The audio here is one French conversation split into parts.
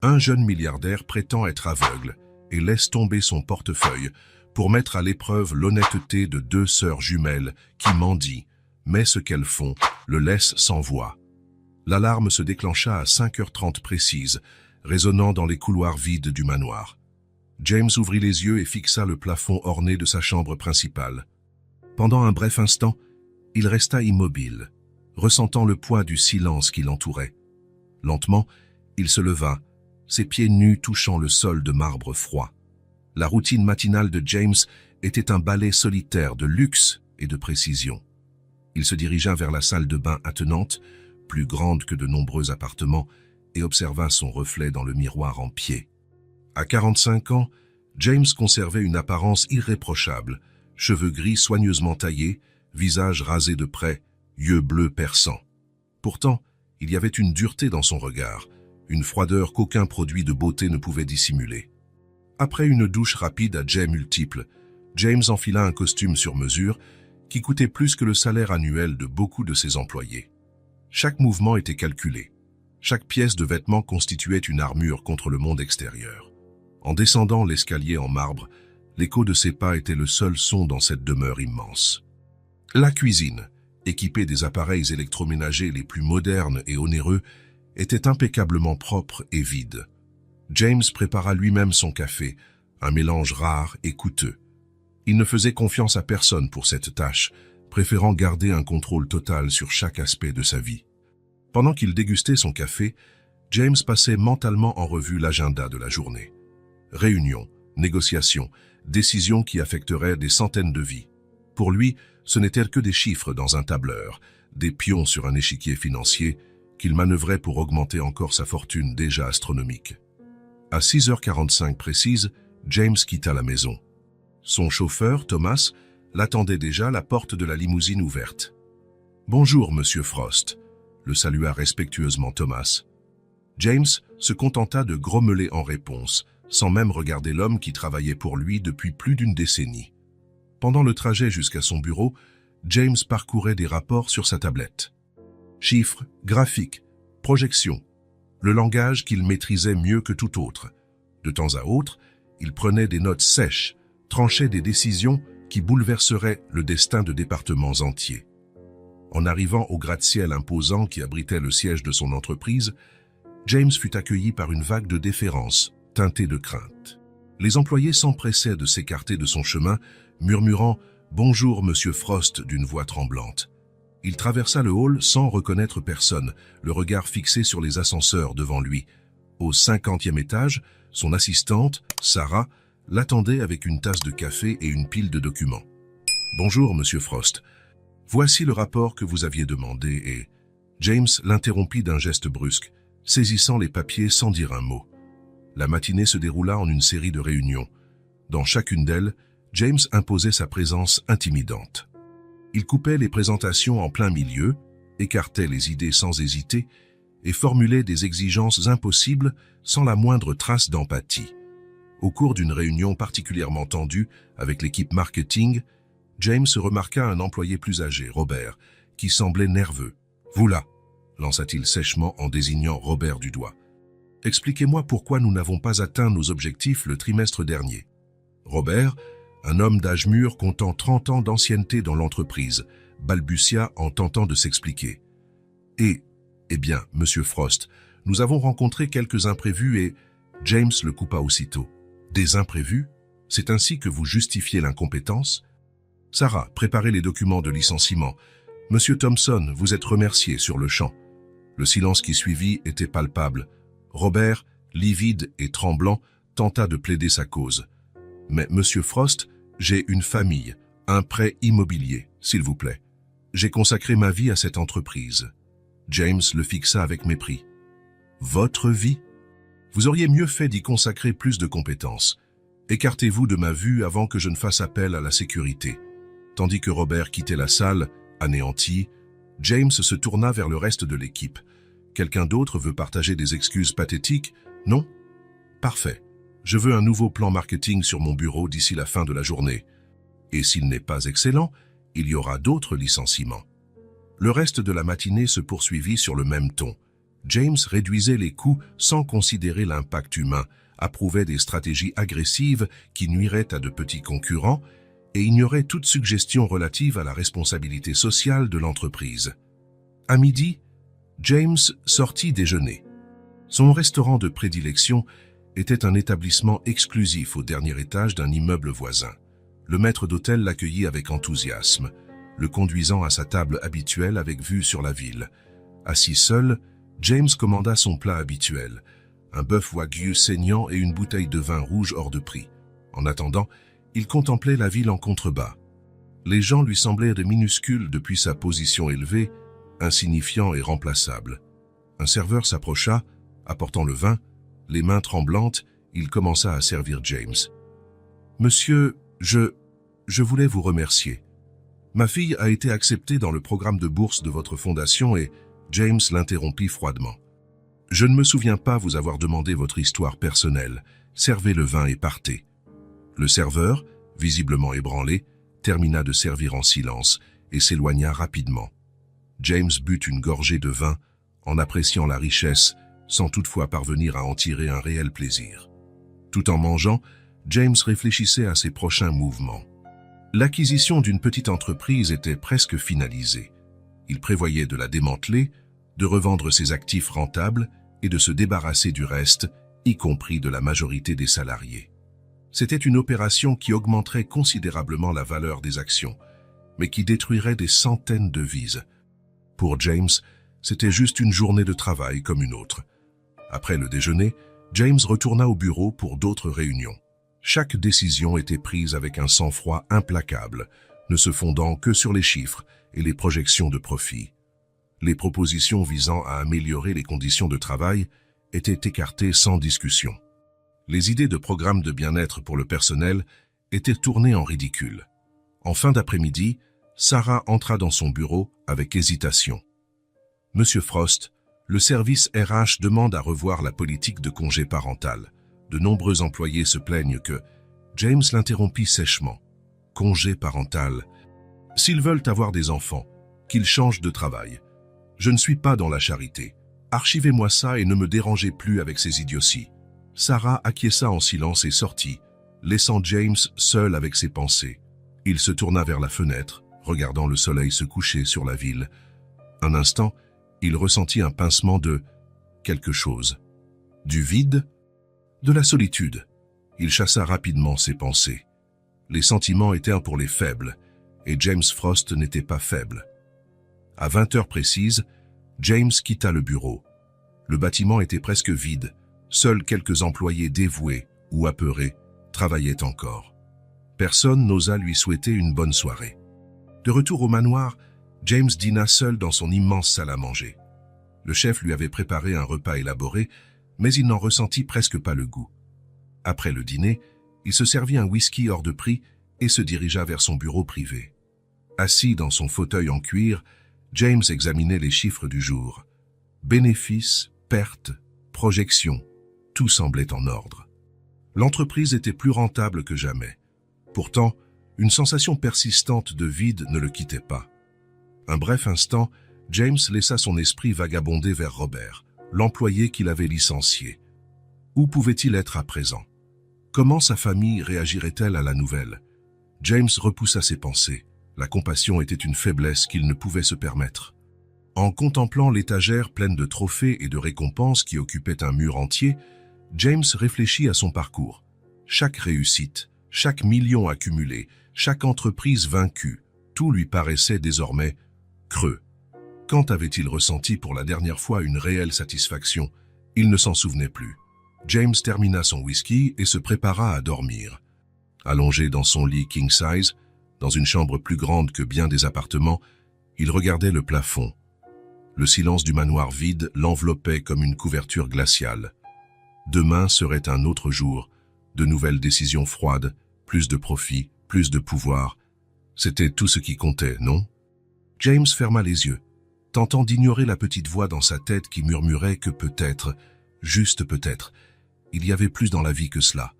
Un jeune milliardaire prétend être aveugle et laisse tomber son portefeuille pour mettre à l'épreuve l'honnêteté de deux sœurs jumelles qui mendient, mais ce qu'elles font le laisse sans voix. L'alarme se déclencha à 5h30 précise, résonnant dans les couloirs vides du manoir. James ouvrit les yeux et fixa le plafond orné de sa chambre principale. Pendant un bref instant, il resta immobile, ressentant le poids du silence qui l'entourait. Lentement, il se leva, ses pieds nus touchant le sol de marbre froid. La routine matinale de James était un ballet solitaire de luxe et de précision. Il se dirigea vers la salle de bain attenante, plus grande que de nombreux appartements, et observa son reflet dans le miroir en pied. À 45 ans, James conservait une apparence irréprochable, cheveux gris soigneusement taillés, visage rasé de près, yeux bleus perçants. Pourtant, il y avait une dureté dans son regard, une froideur qu'aucun produit de beauté ne pouvait dissimuler. Après une douche rapide à jets multiples, James enfila un costume sur mesure qui coûtait plus que le salaire annuel de beaucoup de ses employés. Chaque mouvement était calculé. Chaque pièce de vêtement constituait une armure contre le monde extérieur. En descendant l'escalier en marbre, l'écho de ses pas était le seul son dans cette demeure immense. La cuisine, équipée des appareils électroménagers les plus modernes et onéreux, était impeccablement propre et vide. James prépara lui-même son café, un mélange rare et coûteux. Il ne faisait confiance à personne pour cette tâche, préférant garder un contrôle total sur chaque aspect de sa vie. Pendant qu'il dégustait son café, James passait mentalement en revue l'agenda de la journée. Réunions, négociations, décisions qui affecteraient des centaines de vies. Pour lui, ce n'étaient que des chiffres dans un tableur, des pions sur un échiquier financier qu'il manœuvrait pour augmenter encore sa fortune déjà astronomique. À 6h45 précise, James quitta la maison. Son chauffeur, Thomas, l'attendait déjà, la porte de la limousine ouverte. « Bonjour, monsieur Frost », le salua respectueusement Thomas. James se contenta de grommeler en réponse, sans même regarder l'homme qui travaillait pour lui depuis plus d'une décennie. Pendant le trajet jusqu'à son bureau, James parcourait des rapports sur sa tablette. Chiffres, graphiques, projections, le langage qu'il maîtrisait mieux que tout autre. De temps à autre, il prenait des notes sèches, tranchait des décisions qui bouleverseraient le destin de départements entiers. En arrivant au gratte-ciel imposant qui abritait le siège de son entreprise, James fut accueilli par une vague de déférence, teintée de crainte. Les employés s'empressaient de s'écarter de son chemin, murmurant « Bonjour, monsieur Frost » d'une voix tremblante. Il traversa le hall sans reconnaître personne, le regard fixé sur les ascenseurs devant lui. Au 50e étage, son assistante, Sarah, l'attendait avec une tasse de café et une pile de documents. « Bonjour, monsieur Frost. Voici le rapport que vous aviez demandé et... » James l'interrompit d'un geste brusque, saisissant les papiers sans dire un mot. La matinée se déroula en une série de réunions. Dans chacune d'elles, James imposait sa présence intimidante. Il coupait les présentations en plein milieu, écartait les idées sans hésiter et formulait des exigences impossibles sans la moindre trace d'empathie. Au cours d'une réunion particulièrement tendue avec l'équipe marketing, James remarqua un employé plus âgé, Robert, qui semblait nerveux. « Vous là !» lança-t-il sèchement en désignant Robert du doigt. « Expliquez-moi pourquoi nous n'avons pas atteint nos objectifs le trimestre dernier. » Robert, un homme d'âge mûr comptant 30 ans d'ancienneté dans l'entreprise, balbutia en tentant de s'expliquer. « Eh bien, monsieur Frost, nous avons rencontré quelques imprévus et... » James le coupa aussitôt. « Des imprévus? C'est ainsi que vous justifiez l'incompétence ?» Sarah, préparez les documents de licenciement. « Monsieur Thompson, vous êtes remercié sur le champ. » Le silence qui suivit était palpable. Robert, livide et tremblant, tenta de plaider sa cause. « Mais, monsieur Frost, j'ai une famille, un prêt immobilier, s'il vous plaît. J'ai consacré ma vie à cette entreprise. » James le fixa avec mépris. « Votre vie? Vous auriez mieux fait d'y consacrer plus de compétences. Écartez-vous de ma vue avant que je ne fasse appel à la sécurité. » Tandis que Robert quittait la salle, anéanti, James se tourna vers le reste de l'équipe. « Quelqu'un d'autre veut partager des excuses pathétiques? Non? Parfait. Je veux un nouveau plan marketing sur mon bureau d'ici la fin de la journée. Et s'il n'est pas excellent, il y aura d'autres licenciements. » Le reste de la matinée se poursuivit sur le même ton. James réduisait les coûts sans considérer l'impact humain, approuvait des stratégies agressives qui nuiraient à de petits concurrents et ignorait toute suggestion relative à la responsabilité sociale de l'entreprise. À midi, James sortit déjeuner. Son restaurant de prédilection était un établissement exclusif au dernier étage d'un immeuble voisin. Le maître d'hôtel l'accueillit avec enthousiasme, le conduisant à sa table habituelle avec vue sur la ville. Assis seul, James commanda son plat habituel, un bœuf wagyu saignant et une bouteille de vin rouge hors de prix. En attendant, il contemplait la ville en contrebas. Les gens lui semblaient de minuscules depuis sa position élevée, insignifiant et remplaçable. Un serveur s'approcha, apportant le vin. Les mains tremblantes, il commença à servir James. « Monsieur, je voulais vous remercier. Ma fille a été acceptée dans le programme de bourse de votre fondation et James l'interrompit froidement. « Je ne me souviens pas vous avoir demandé votre histoire personnelle. Servez le vin et partez. » Le serveur, visiblement ébranlé, termina de servir en silence et s'éloigna rapidement. James but une gorgée de vin en appréciant la richesse, sans toutefois parvenir à en tirer un réel plaisir. Tout en mangeant, James réfléchissait à ses prochains mouvements. L'acquisition d'une petite entreprise était presque finalisée. Il prévoyait de la démanteler, de revendre ses actifs rentables et de se débarrasser du reste, y compris de la majorité des salariés. C'était une opération qui augmenterait considérablement la valeur des actions, mais qui détruirait des centaines de vies. Pour James, c'était juste une journée de travail comme une autre. Après le déjeuner, James retourna au bureau pour d'autres réunions. Chaque décision était prise avec un sang-froid implacable, ne se fondant que sur les chiffres et les projections de profit. Les propositions visant à améliorer les conditions de travail étaient écartées sans discussion. Les idées de programmes de bien-être pour le personnel étaient tournées en ridicule. En fin d'après-midi, Sarah entra dans son bureau avec hésitation. « Monsieur Frost, le service RH demande à revoir la politique de congé parental. De nombreux employés se plaignent que... » James l'interrompit sèchement. « Congé parental. S'ils veulent avoir des enfants, qu'ils changent de travail. Je ne suis pas dans la charité. Archivez-moi ça et ne me dérangez plus avec ces idioties. » Sarah acquiesça en silence et sortit, laissant James seul avec ses pensées. Il se tourna vers la fenêtre, regardant le soleil se coucher sur la ville. Un instant, il ressentit un pincement de quelque chose. Du vide, de la solitude. Il chassa rapidement ses pensées. Les sentiments étaient pour les faibles, et James Frost n'était pas faible. À 20 heures précises, James quitta le bureau. Le bâtiment était presque vide. Seuls quelques employés dévoués ou apeurés travaillaient encore. Personne n'osa lui souhaiter une bonne soirée. De retour au manoir, James dîna seul dans son immense salle à manger. Le chef lui avait préparé un repas élaboré, mais il n'en ressentit presque pas le goût. Après le dîner, il se servit un whisky hors de prix et se dirigea vers son bureau privé. Assis dans son fauteuil en cuir, James examinait les chiffres du jour. Bénéfices, pertes, projections. Tout semblait en ordre. L'entreprise était plus rentable que jamais. Pourtant, une sensation persistante de vide ne le quittait pas. Un bref instant, James laissa son esprit vagabonder vers Robert, l'employé qu'il avait licencié. Où pouvait-il être à présent? Comment sa famille réagirait-elle à la nouvelle? James repoussa ses pensées. La compassion était une faiblesse qu'il ne pouvait se permettre. En contemplant l'étagère pleine de trophées et de récompenses qui occupait un mur entier, James réfléchit à son parcours. Chaque réussite, chaque million accumulé, chaque entreprise vaincue, tout lui paraissait désormais creux. Quand avait-il ressenti pour la dernière fois une réelle satisfaction? Il ne s'en souvenait plus. James termina son whisky et se prépara à dormir. Allongé dans son lit king size, dans une chambre plus grande que bien des appartements, il regardait le plafond. Le silence du manoir vide l'enveloppait comme une couverture glaciale. Demain serait un autre jour, de nouvelles décisions froides, plus de profit, plus de pouvoir. C'était tout ce qui comptait, non? James ferma les yeux, tentant d'ignorer la petite voix dans sa tête qui murmurait que peut-être, juste peut-être, il y avait plus dans la vie que cela.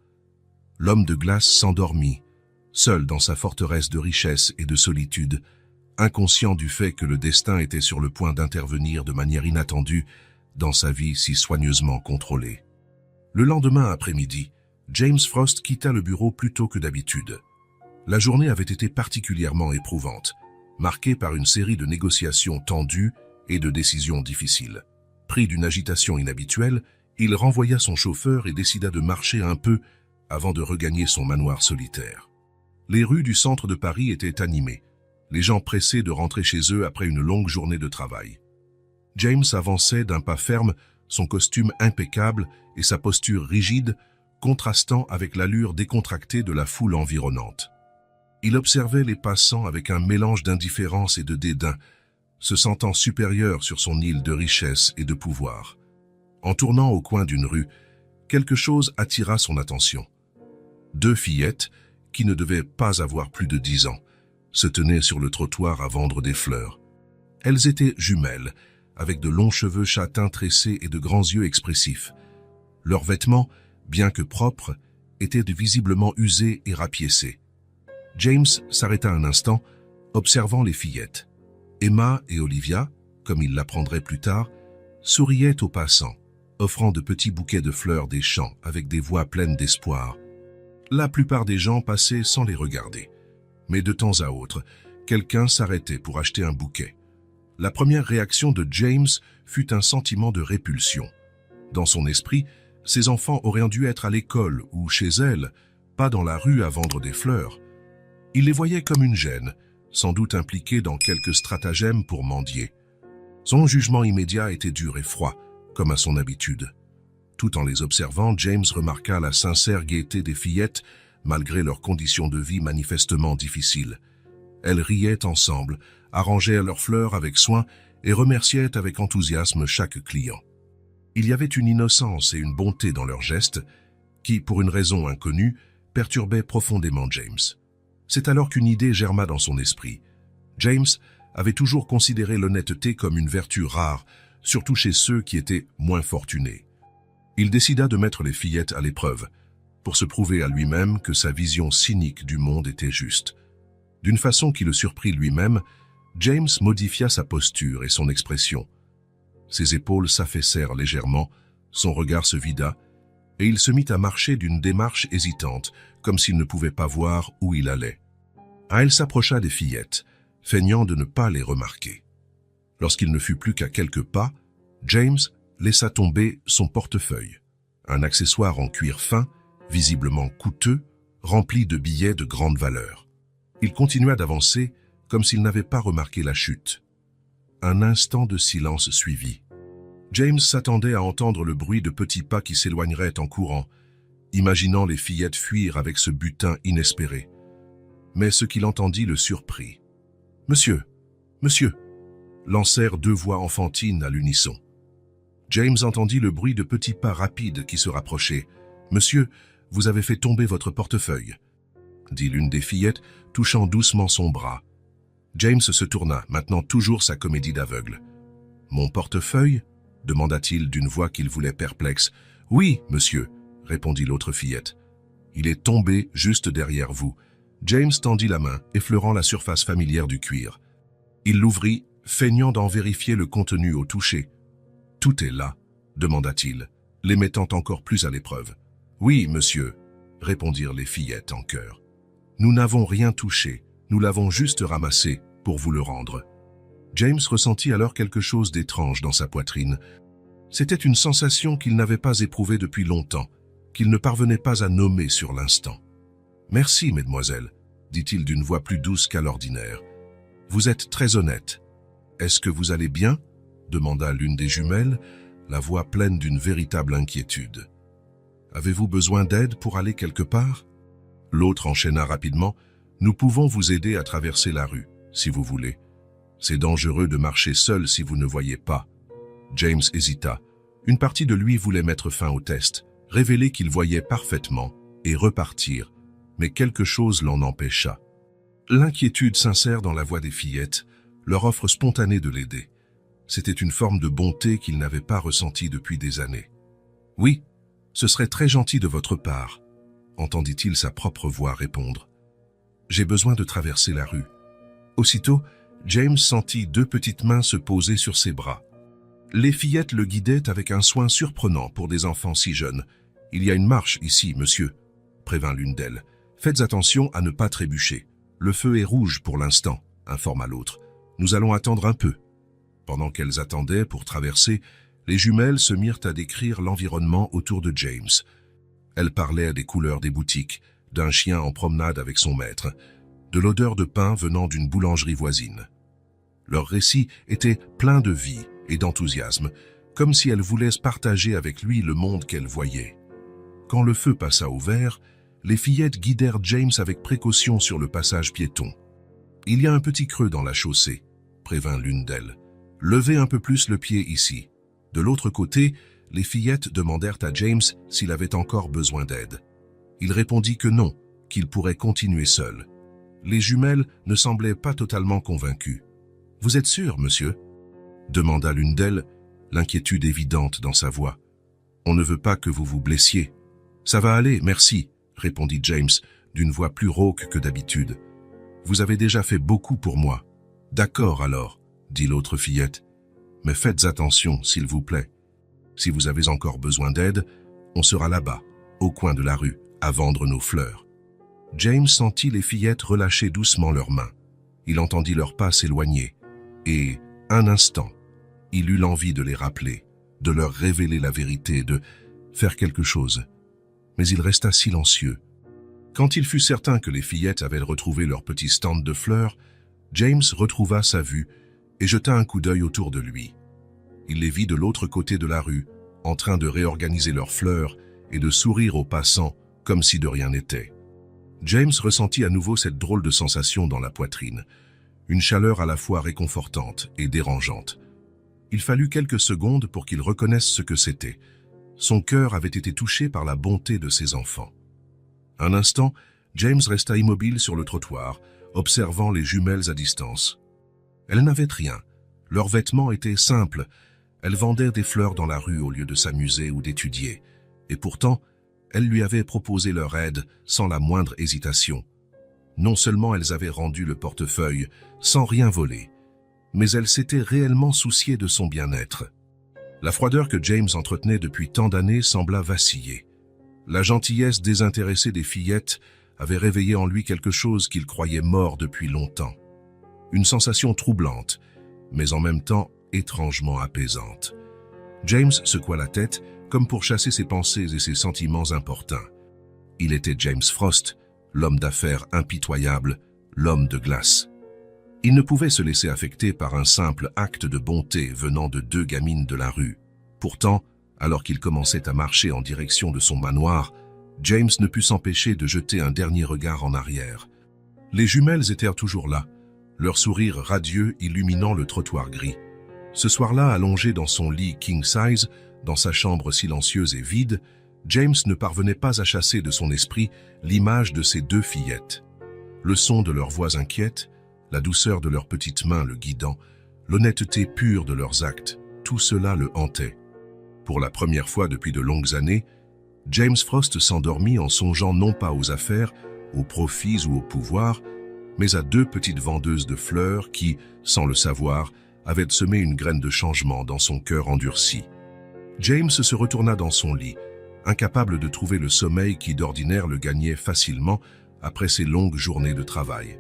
L'homme de glace s'endormit, seul dans sa forteresse de richesse et de solitude, inconscient du fait que le destin était sur le point d'intervenir de manière inattendue dans sa vie si soigneusement contrôlée. Le lendemain après-midi, James Frost quitta le bureau plus tôt que d'habitude. La journée avait été particulièrement éprouvante, marquée par une série de négociations tendues et de décisions difficiles. Pris d'une agitation inhabituelle, il renvoya son chauffeur et décida de marcher un peu avant de regagner son manoir solitaire. Les rues du centre de Paris étaient animées, les gens pressés de rentrer chez eux après une longue journée de travail. James avançait d'un pas ferme, son costume impeccable et sa posture rigide, contrastant avec l'allure décontractée de la foule environnante. Il observait les passants avec un mélange d'indifférence et de dédain, se sentant supérieur sur son île de richesse et de pouvoir. En tournant au coin d'une rue, quelque chose attira son attention. 2 fillettes, qui ne devaient pas avoir plus de 10 ans, se tenaient sur le trottoir à vendre des fleurs. Elles étaient jumelles, avec de longs cheveux châtains tressés et de grands yeux expressifs. Leurs vêtements, bien que propres, étaient visiblement usés et rapiécés. James s'arrêta un instant, observant les fillettes. Emma et Olivia, comme il l'apprendrait plus tard, souriaient aux passants, offrant de petits bouquets de fleurs des champs avec des voix pleines d'espoir. La plupart des gens passaient sans les regarder. Mais de temps à autre, quelqu'un s'arrêtait pour acheter un bouquet. La première réaction de James fut un sentiment de répulsion. Dans son esprit, ses enfants auraient dû être à l'école ou chez elle, pas dans la rue à vendre des fleurs. Il les voyait comme une gêne, sans doute impliquée dans quelques stratagèmes pour mendier. Son jugement immédiat était dur et froid, comme à son habitude. Tout en les observant, James remarqua la sincère gaieté des fillettes, malgré leurs conditions de vie manifestement difficiles. Elles riaient ensemble, arrangeaient leurs fleurs avec soin et remerciaient avec enthousiasme chaque client. Il y avait une innocence et une bonté dans leurs gestes qui, pour une raison inconnue, perturbaient profondément James. C'est alors qu'une idée germa dans son esprit. James avait toujours considéré l'honnêteté comme une vertu rare, surtout chez ceux qui étaient moins fortunés. Il décida de mettre les fillettes à l'épreuve, pour se prouver à lui-même que sa vision cynique du monde était juste. D'une façon qui le surprit lui-même, James modifia sa posture et son expression. Ses épaules s'affaissèrent légèrement, son regard se vida, et il se mit à marcher d'une démarche hésitante, comme s'il ne pouvait pas voir où il allait. Il s'approcha des fillettes, feignant de ne pas les remarquer. Lorsqu'il ne fut plus qu'à quelques pas, James laissa tomber son portefeuille, un accessoire en cuir fin, visiblement coûteux, rempli de billets de grande valeur. Il continua d'avancer comme s'il n'avait pas remarqué la chute. Un instant de silence suivit. James s'attendait à entendre le bruit de petits pas qui s'éloigneraient en courant, imaginant les fillettes fuir avec ce butin inespéré. Mais ce qu'il entendit le surprit. « Monsieur, monsieur !» lancèrent 2 voix enfantines à l'unisson. James entendit le bruit de petits pas rapides qui se rapprochaient. « Monsieur, vous avez fait tomber votre portefeuille », dit l'une des fillettes, touchant doucement son bras. James se tourna, maintenant toujours sa comédie d'aveugle. « Mon portefeuille » demanda-t-il d'une voix qu'il voulait perplexe. « Oui, monsieur », répondit l'autre fillette. « Il est tombé juste derrière vous. » James tendit la main, effleurant la surface familière du cuir. Il l'ouvrit, feignant d'en vérifier le contenu au toucher. « Tout est là », demanda-t-il, les mettant encore plus à l'épreuve. « Oui, monsieur », répondirent les fillettes en chœur. « Nous n'avons rien touché, nous l'avons juste ramassé pour vous le rendre. » James ressentit alors quelque chose d'étrange dans sa poitrine. C'était une sensation qu'il n'avait pas éprouvée depuis longtemps, qu'il ne parvenait pas à nommer sur l'instant. « Merci, mesdemoiselles », dit-il d'une voix plus douce qu'à l'ordinaire. « Vous êtes très honnête. Est-ce que vous allez bien ?» demanda l'une des jumelles, la voix pleine d'une véritable inquiétude. « Avez-vous besoin d'aide pour aller quelque part ?» L'autre enchaîna rapidement. « Nous pouvons vous aider à traverser la rue, si vous voulez. C'est dangereux de marcher seul si vous ne voyez pas. » James hésita. Une partie de lui voulait mettre fin au test, révéler qu'il voyait parfaitement et repartir, mais quelque chose l'en empêcha. L'inquiétude sincère dans la voix des fillettes, leur offre spontanée de l'aider. C'était une forme de bonté qu'il n'avait pas ressentie depuis des années. « Oui, ce serait très gentil de votre part », entendit-il sa propre voix répondre. « J'ai besoin de traverser la rue. » Aussitôt, James sentit 2 petites mains se poser sur ses bras. Les fillettes le guidaient avec un soin surprenant pour des enfants si jeunes. « Il y a une marche ici, monsieur », prévint l'une d'elles. « Faites attention à ne pas trébucher. Le feu est rouge pour l'instant », informa l'autre. « Nous allons attendre un peu. » Pendant qu'elles attendaient pour traverser, les jumelles se mirent à décrire l'environnement autour de James. Elles parlaient des couleurs des boutiques, d'un chien en promenade avec son maître, de l'odeur de pain venant d'une boulangerie voisine. Leur récit était plein de vie et d'enthousiasme, comme si elles voulaient partager avec lui le monde qu'elles voyaient. Quand le feu passa au vert, les fillettes guidèrent James avec précaution sur le passage piéton. « Il y a un petit creux dans la chaussée », prévint l'une d'elles. « Levez un peu plus le pied ici. » De l'autre côté, les fillettes demandèrent à James s'il avait encore besoin d'aide. Il répondit que non, qu'il pourrait continuer seul. Les jumelles ne semblaient pas totalement convaincues. « Vous êtes sûr, monsieur ?» demanda l'une d'elles, l'inquiétude évidente dans sa voix. « On ne veut pas que vous vous blessiez. »« Ça va aller, merci », répondit James, d'une voix plus rauque que d'habitude. « Vous avez déjà fait beaucoup pour moi. »« D'accord alors, » dit l'autre fillette. « Mais faites attention, s'il vous plaît. Si vous avez encore besoin d'aide, on sera là-bas, au coin de la rue, à vendre nos fleurs. » James sentit les fillettes relâcher doucement leurs mains. Il entendit leurs pas s'éloigner. Et, un instant, il eut l'envie de les rappeler, de leur révéler la vérité, de faire quelque chose. Mais il resta silencieux. Quand il fut certain que les fillettes avaient retrouvé leur petit stand de fleurs, James retrouva sa vue et jeta un coup d'œil autour de lui. Il les vit de l'autre côté de la rue, en train de réorganiser leurs fleurs et de sourire aux passants comme si de rien n'était. James ressentit à nouveau cette drôle de sensation dans la poitrine, une chaleur à la fois réconfortante et dérangeante. Il fallut quelques secondes pour qu'il reconnaisse ce que c'était. Son cœur avait été touché par la bonté de ses enfants. Un instant, James resta immobile sur le trottoir, observant les jumelles à distance. Elles n'avaient rien. Leurs vêtements étaient simples. Elles vendaient des fleurs dans la rue au lieu de s'amuser ou d'étudier. Et pourtant, elles lui avaient proposé leur aide sans la moindre hésitation. Non seulement elles avaient rendu le portefeuille sans rien voler, mais elles s'étaient réellement souciées de son bien-être. La froideur que James entretenait depuis tant d'années sembla vaciller. La gentillesse désintéressée des fillettes avait réveillé en lui quelque chose qu'il croyait mort depuis longtemps. Une sensation troublante, mais en même temps étrangement apaisante. James secoua la tête comme pour chasser ses pensées et ses sentiments importuns. Il était James Frost, l'homme d'affaires impitoyable, l'homme de glace. Il ne pouvait se laisser affecter par un simple acte de bonté venant de deux gamines de la rue. Pourtant, alors qu'il commençait à marcher en direction de son manoir, James ne put s'empêcher de jeter un dernier regard en arrière. Les jumelles étaient toujours là, leur sourire radieux illuminant le trottoir gris. Ce soir-là, allongé dans son lit king-size, dans sa chambre silencieuse et vide, James ne parvenait pas à chasser de son esprit l'image de ces deux fillettes. Le son de leurs voix inquiètes, la douceur de leurs petites mains le guidant, l'honnêteté pure de leurs actes, tout cela le hantait. Pour la première fois depuis de longues années, James Frost s'endormit en songeant non pas aux affaires, aux profits ou au pouvoir, mais à deux petites vendeuses de fleurs qui, sans le savoir, avaient semé une graine de changement dans son cœur endurci. James se retourna dans son lit, incapable de trouver le sommeil qui d'ordinaire le gagnait facilement après ses longues journées de travail.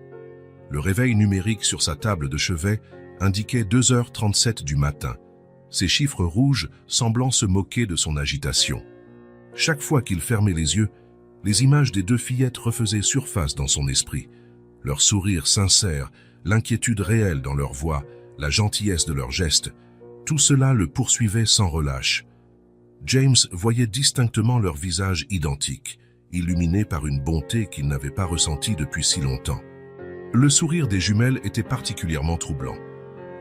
Le réveil numérique sur sa table de chevet indiquait 2h37 du matin, ses chiffres rouges semblant se moquer de son agitation. Chaque fois qu'il fermait les yeux, les images des deux fillettes refaisaient surface dans son esprit. Leur sourire sincère, l'inquiétude réelle dans leur voix, la gentillesse de leurs gestes, tout cela le poursuivait sans relâche. James voyait distinctement leurs visages identiques, illuminés par une bonté qu'il n'avait pas ressentie depuis si longtemps. Le sourire des jumelles était particulièrement troublant.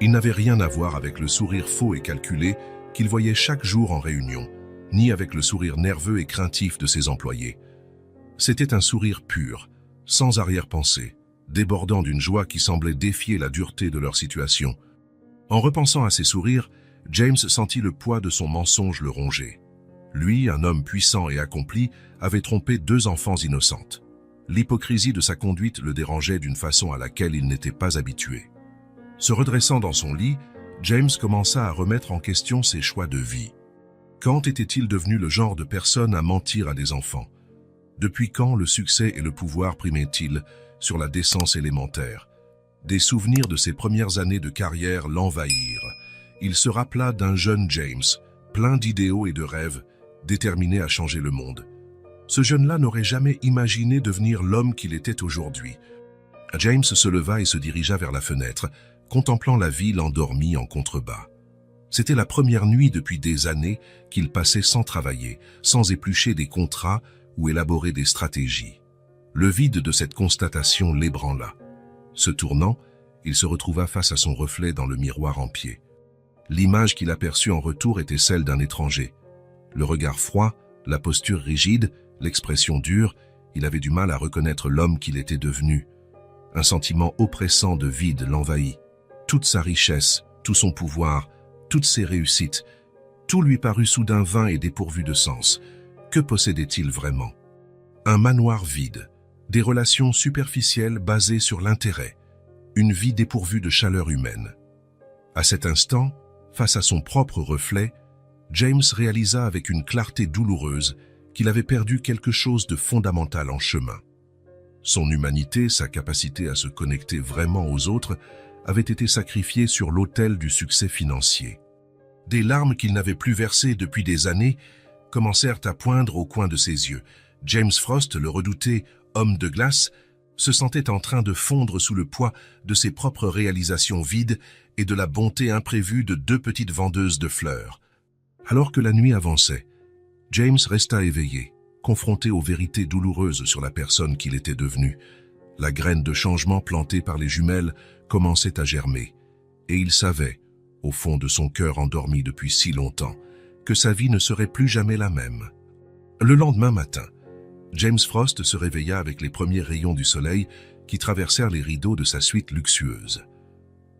Il n'avait rien à voir avec le sourire faux et calculé qu'il voyait chaque jour en réunion, ni avec le sourire nerveux et craintif de ses employés. C'était un sourire pur, sans arrière-pensée, débordant d'une joie qui semblait défier la dureté de leur situation. En repensant à ces sourires, James sentit le poids de son mensonge le ronger. Lui, un homme puissant et accompli, avait trompé deux enfants innocentes. L'hypocrisie de sa conduite le dérangeait d'une façon à laquelle il n'était pas habitué. Se redressant dans son lit, James commença à remettre en question ses choix de vie. Quand était-il devenu le genre de personne à mentir à des enfants? Depuis quand le succès et le pouvoir primaient-ils sur la décence élémentaire? Des souvenirs de ses premières années de carrière l'envahirent. Il se rappela d'un jeune James, plein d'idéaux et de rêves, déterminé à changer le monde. Ce jeune-là n'aurait jamais imaginé devenir l'homme qu'il était aujourd'hui. James se leva et se dirigea vers la fenêtre, contemplant la ville endormie en contrebas. C'était la première nuit depuis des années qu'il passait sans travailler, sans éplucher des contrats ou élaborer des stratégies. Le vide de cette constatation l'ébranla. Se tournant, il se retrouva face à son reflet dans le miroir en pied. L'image qu'il aperçut en retour était celle d'un étranger. Le regard froid, la posture rigide, l'expression dure, il avait du mal à reconnaître l'homme qu'il était devenu. Un sentiment oppressant de vide l'envahit. Toute sa richesse, tout son pouvoir, toutes ses réussites, tout lui parut soudain vain et dépourvu de sens. Que possédait-il vraiment? Un manoir vide, des relations superficielles basées sur l'intérêt, une vie dépourvue de chaleur humaine. À cet instant, face à son propre reflet, James réalisa avec une clarté douloureuse qu'il avait perdu quelque chose de fondamental en chemin. Son humanité, sa capacité à se connecter vraiment aux autres, avait été sacrifiée sur l'autel du succès financier. Des larmes qu'il n'avait plus versées depuis des années commencèrent à poindre au coin de ses yeux. James Frost, le redouté homme de glace, se sentait en train de fondre sous le poids de ses propres réalisations vides et de la bonté imprévue de deux petites vendeuses de fleurs. Alors que la nuit avançait, James resta éveillé, confronté aux vérités douloureuses sur la personne qu'il était devenu. La graine de changement plantée par les jumelles commençait à germer, et il savait, au fond de son cœur endormi depuis si longtemps, que sa vie ne serait plus jamais la même. Le lendemain matin, James Frost se réveilla avec les premiers rayons du soleil qui traversèrent les rideaux de sa suite luxueuse.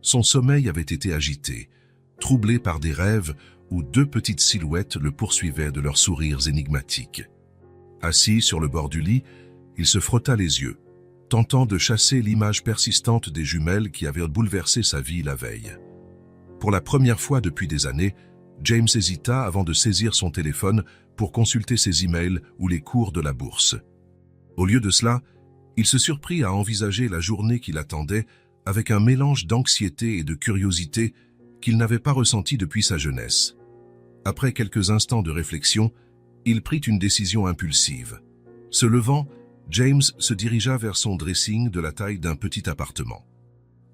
Son sommeil avait été agité, troublé par des rêves où deux petites silhouettes le poursuivaient de leurs sourires énigmatiques. Assis sur le bord du lit, il se frotta les yeux, tentant de chasser l'image persistante des jumelles qui avaient bouleversé sa vie la veille. Pour la première fois depuis des années, James hésita avant de saisir son téléphone pour consulter ses emails ou les cours de la bourse. Au lieu de cela, il se surprit à envisager la journée qui l'attendait avec un mélange d'anxiété et de curiosité qu'il n'avait pas ressenti depuis sa jeunesse. Après quelques instants de réflexion, il prit une décision impulsive. Se levant, James se dirigea vers son dressing de la taille d'un petit appartement.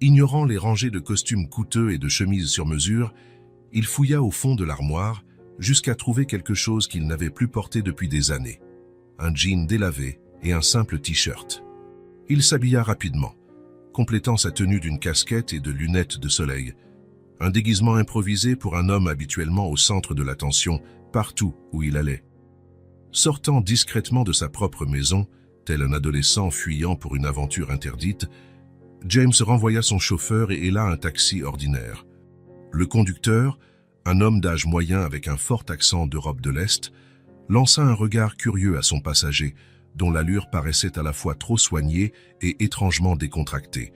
Ignorant les rangées de costumes coûteux et de chemises sur mesure, il fouilla au fond de l'armoire jusqu'à trouver quelque chose qu'il n'avait plus porté depuis des années. Un jean délavé et un simple t-shirt. Il s'habilla rapidement, complétant sa tenue d'une casquette et de lunettes de soleil. Un déguisement improvisé pour un homme habituellement au centre de l'attention partout où il allait. Sortant discrètement de sa propre maison, tel un adolescent fuyant pour une aventure interdite, James renvoya son chauffeur et héla un taxi ordinaire. Le conducteur, un homme d'âge moyen avec un fort accent d'Europe de l'Est, lança un regard curieux à son passager, dont l'allure paraissait à la fois trop soignée et étrangement décontractée,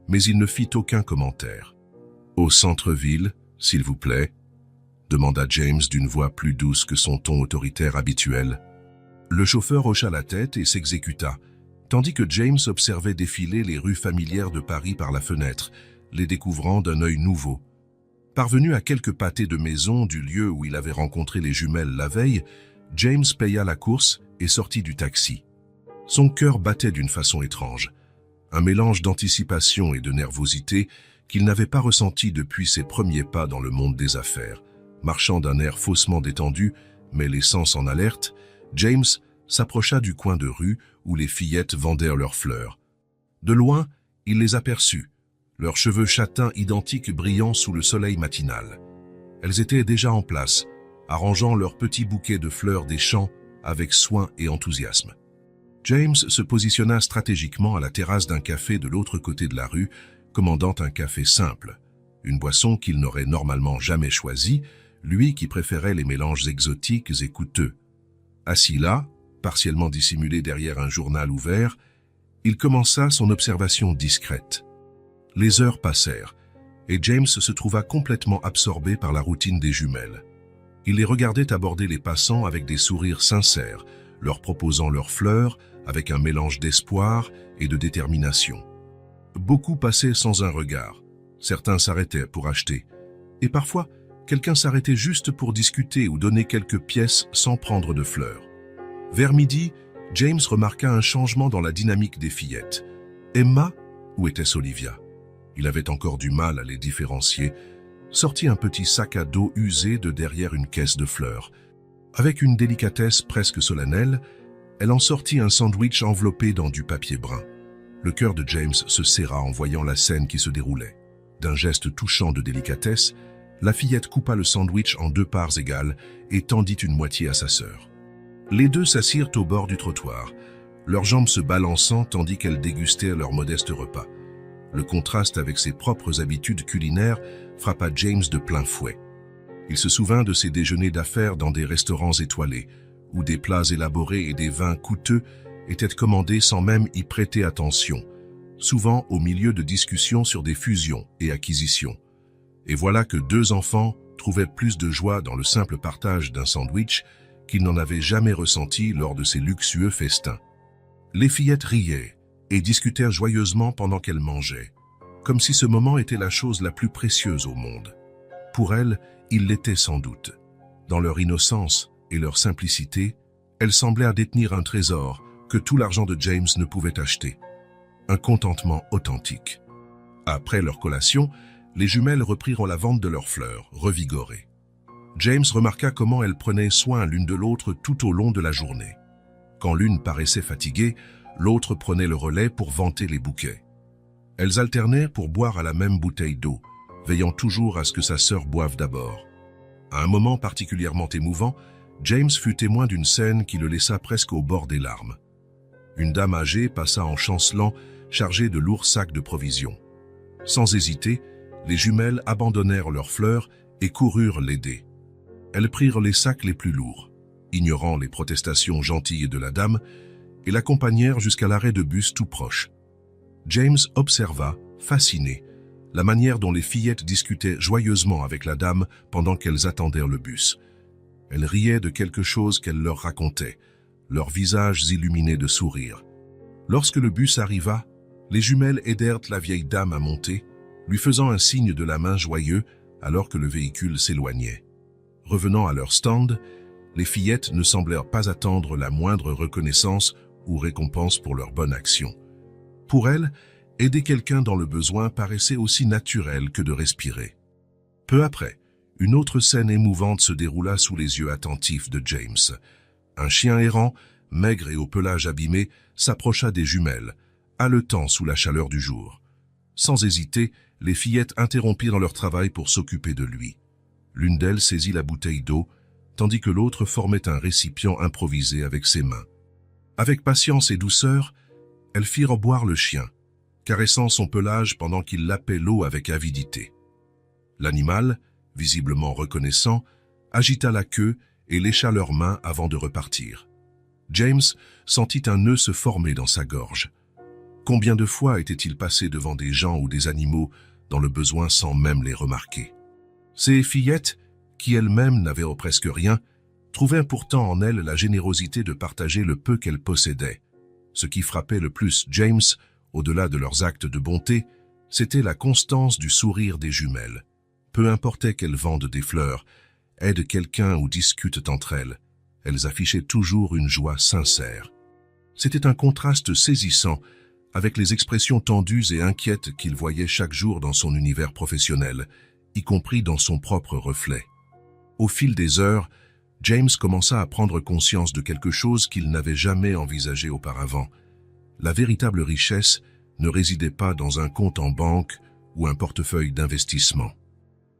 mais il ne fit aucun commentaire. « Au centre-ville, s'il vous plaît ?» demanda James d'une voix plus douce que son ton autoritaire habituel. Le chauffeur hocha la tête et s'exécuta, tandis que James observait défiler les rues familières de Paris par la fenêtre, les découvrant d'un œil nouveau. Parvenu à quelques pâtés de maison du lieu où il avait rencontré les jumelles la veille, James paya la course et sortit du taxi. Son cœur battait d'une façon étrange, un mélange d'anticipation et de nervosité qu'il n'avait pas ressenti depuis ses premiers pas dans le monde des affaires. Marchant d'un air faussement détendu, mais les sens en alerte, James s'approcha du coin de rue où les fillettes vendèrent leurs fleurs. De loin, il les aperçut, leurs cheveux châtains identiques brillant sous le soleil matinal. Elles étaient déjà en place, arrangeant leurs petits bouquets de fleurs des champs avec soin et enthousiasme. James se positionna stratégiquement à la terrasse d'un café de l'autre côté de la rue, commandant un café simple, une boisson qu'il n'aurait normalement jamais choisie, lui qui préférait les mélanges exotiques et coûteux. Assis là, partiellement dissimulé derrière un journal ouvert, il commença son observation discrète. Les heures passèrent, et James se trouva complètement absorbé par la routine des jumelles. Il les regardait aborder les passants avec des sourires sincères, leur proposant leurs fleurs avec un mélange d'espoir et de détermination. Beaucoup passaient sans un regard. Certains s'arrêtaient pour acheter. Et parfois, quelqu'un s'arrêtait juste pour discuter ou donner quelques pièces sans prendre de fleurs. Vers midi, James remarqua un changement dans la dynamique des fillettes. Emma, ou était-ce Olivia? Il avait encore du mal à les différencier, sortit un petit sac à dos usé de derrière une caisse de fleurs. Avec une délicatesse presque solennelle, elle en sortit un sandwich enveloppé dans du papier brun. Le cœur de James se serra en voyant la scène qui se déroulait. D'un geste touchant de délicatesse, la fillette coupa le sandwich en 2 parts égales et tendit une moitié à sa sœur. Les deux s'assirent au bord du trottoir, leurs jambes se balançant tandis qu'elles dégustaient leur modeste repas. Le contraste avec ses propres habitudes culinaires frappa James de plein fouet. Il se souvint de ses déjeuners d'affaires dans des restaurants étoilés, où des plats élaborés et des vins coûteux étaient commandés sans même y prêter attention, souvent au milieu de discussions sur des fusions et acquisitions. Et voilà que 2 enfants trouvaient plus de joie dans le simple partage d'un sandwich qu'ils n'en avaient jamais ressenti lors de ces luxueux festins. Les fillettes riaient et discutèrent joyeusement pendant qu'elles mangeaient, comme si ce moment était la chose la plus précieuse au monde. Pour elles, il l'était sans doute. Dans leur innocence et leur simplicité, elles semblèrent détenir un trésor que tout l'argent de James ne pouvait acheter. Un contentement authentique. Après leur collation, les jumelles reprirent la vente de leurs fleurs, revigorées. James remarqua comment elles prenaient soin l'une de l'autre tout au long de la journée. Quand l'une paraissait fatiguée, l'autre prenait le relais pour vanter les bouquets. Elles alternaient pour boire à la même bouteille d'eau, veillant toujours à ce que sa sœur boive d'abord. À un moment particulièrement émouvant, James fut témoin d'une scène qui le laissa presque au bord des larmes. Une dame âgée passa en chancelant, chargée de lourds sacs de provisions. Sans hésiter, les jumelles abandonnèrent leurs fleurs et coururent l'aider. Elles prirent les sacs les plus lourds, ignorant les protestations gentilles de la dame, et l'accompagnèrent jusqu'à l'arrêt de bus tout proche. James observa, fasciné, la manière dont les fillettes discutaient joyeusement avec la dame pendant qu'elles attendaient le bus. Elles riaient de quelque chose qu'elle leur racontait, leurs visages illuminés de sourires. Lorsque le bus arriva, les jumelles aidèrent la vieille dame à monter, lui faisant un signe de la main joyeux alors que le véhicule s'éloignait. Revenant à leur stand, les fillettes ne semblèrent pas attendre la moindre reconnaissance ou récompense pour leur bonne action. Pour elles, aider quelqu'un dans le besoin paraissait aussi naturel que de respirer. Peu après, une autre scène émouvante se déroula sous les yeux attentifs de James. Un chien errant, maigre et au pelage abîmé, s'approcha des jumelles, haletant sous la chaleur du jour. Sans hésiter, les fillettes interrompirent leur travail pour s'occuper de lui. L'une d'elles saisit la bouteille d'eau, tandis que l'autre formait un récipient improvisé avec ses mains. Avec patience et douceur, elles firent boire le chien, caressant son pelage pendant qu'il lapait l'eau avec avidité. L'animal, visiblement reconnaissant, agita la queue et lécha leurs mains avant de repartir. James sentit un nœud se former dans sa gorge. Combien de fois était-il passé devant des gens ou des animaux dans le besoin sans même les remarquer? Ces fillettes, qui elles-mêmes n'avaient presque rien, trouvaient pourtant en elles la générosité de partager le peu qu'elles possédaient. Ce qui frappait le plus James, au-delà de leurs actes de bonté, c'était la constance du sourire des jumelles. Peu importait qu'elles vendent des fleurs, aident quelqu'un ou discutent entre elles, elles affichaient toujours une joie sincère. C'était un contraste saisissant avec les expressions tendues et inquiètes qu'il voyait chaque jour dans son univers professionnel, y compris dans son propre reflet. Au fil des heures, James commença à prendre conscience de quelque chose qu'il n'avait jamais envisagé auparavant. La véritable richesse ne résidait pas dans un compte en banque ou un portefeuille d'investissement.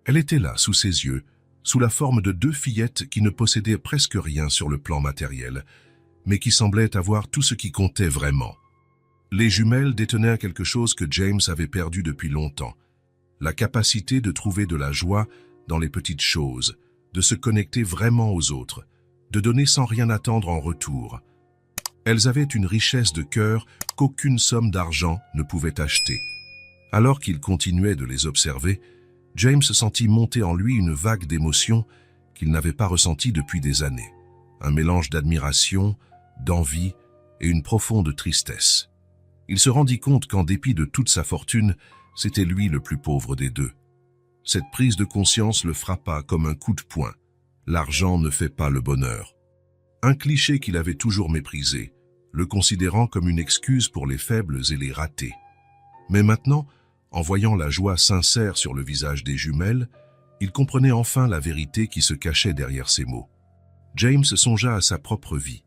Elle était là, sous ses yeux, sous la forme de 2 fillettes qui ne possédaient presque rien sur le plan matériel, mais qui semblaient avoir tout ce qui comptait vraiment. Les jumelles détenaient quelque chose que James avait perdu depuis longtemps, la capacité de trouver de la joie dans les petites choses, de se connecter vraiment aux autres, de donner sans rien attendre en retour. Elles avaient une richesse de cœur qu'aucune somme d'argent ne pouvait acheter. Alors qu'il continuait de les observer, James sentit monter en lui une vague d'émotions qu'il n'avait pas ressentie depuis des années. Un mélange d'admiration, d'envie et une profonde tristesse. Il se rendit compte qu'en dépit de toute sa fortune, c'était lui le plus pauvre des deux. Cette prise de conscience le frappa comme un coup de poing. L'argent ne fait pas le bonheur. Un cliché qu'il avait toujours méprisé, le considérant comme une excuse pour les faibles et les ratés. Mais maintenant, en voyant la joie sincère sur le visage des jumelles, il comprenait enfin la vérité qui se cachait derrière ces mots. James songea à sa propre vie,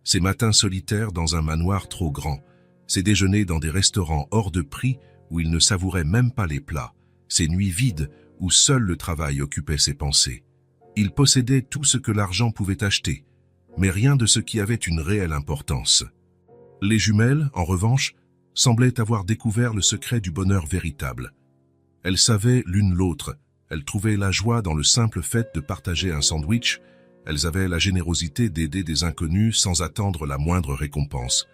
ses matins solitaires dans un manoir trop grand, ses déjeuners dans des restaurants hors de prix où il ne savourait même pas les plats, ses nuits vides où seul le travail occupait ses pensées. Il possédait tout ce que l'argent pouvait acheter, mais rien de ce qui avait une réelle importance. Les jumelles, en revanche, semblaient avoir découvert le secret du bonheur véritable. Elles savaient l'une l'autre, elles trouvaient la joie dans le simple fait de partager un sandwich, elles avaient la générosité d'aider des inconnus sans attendre la moindre récompense.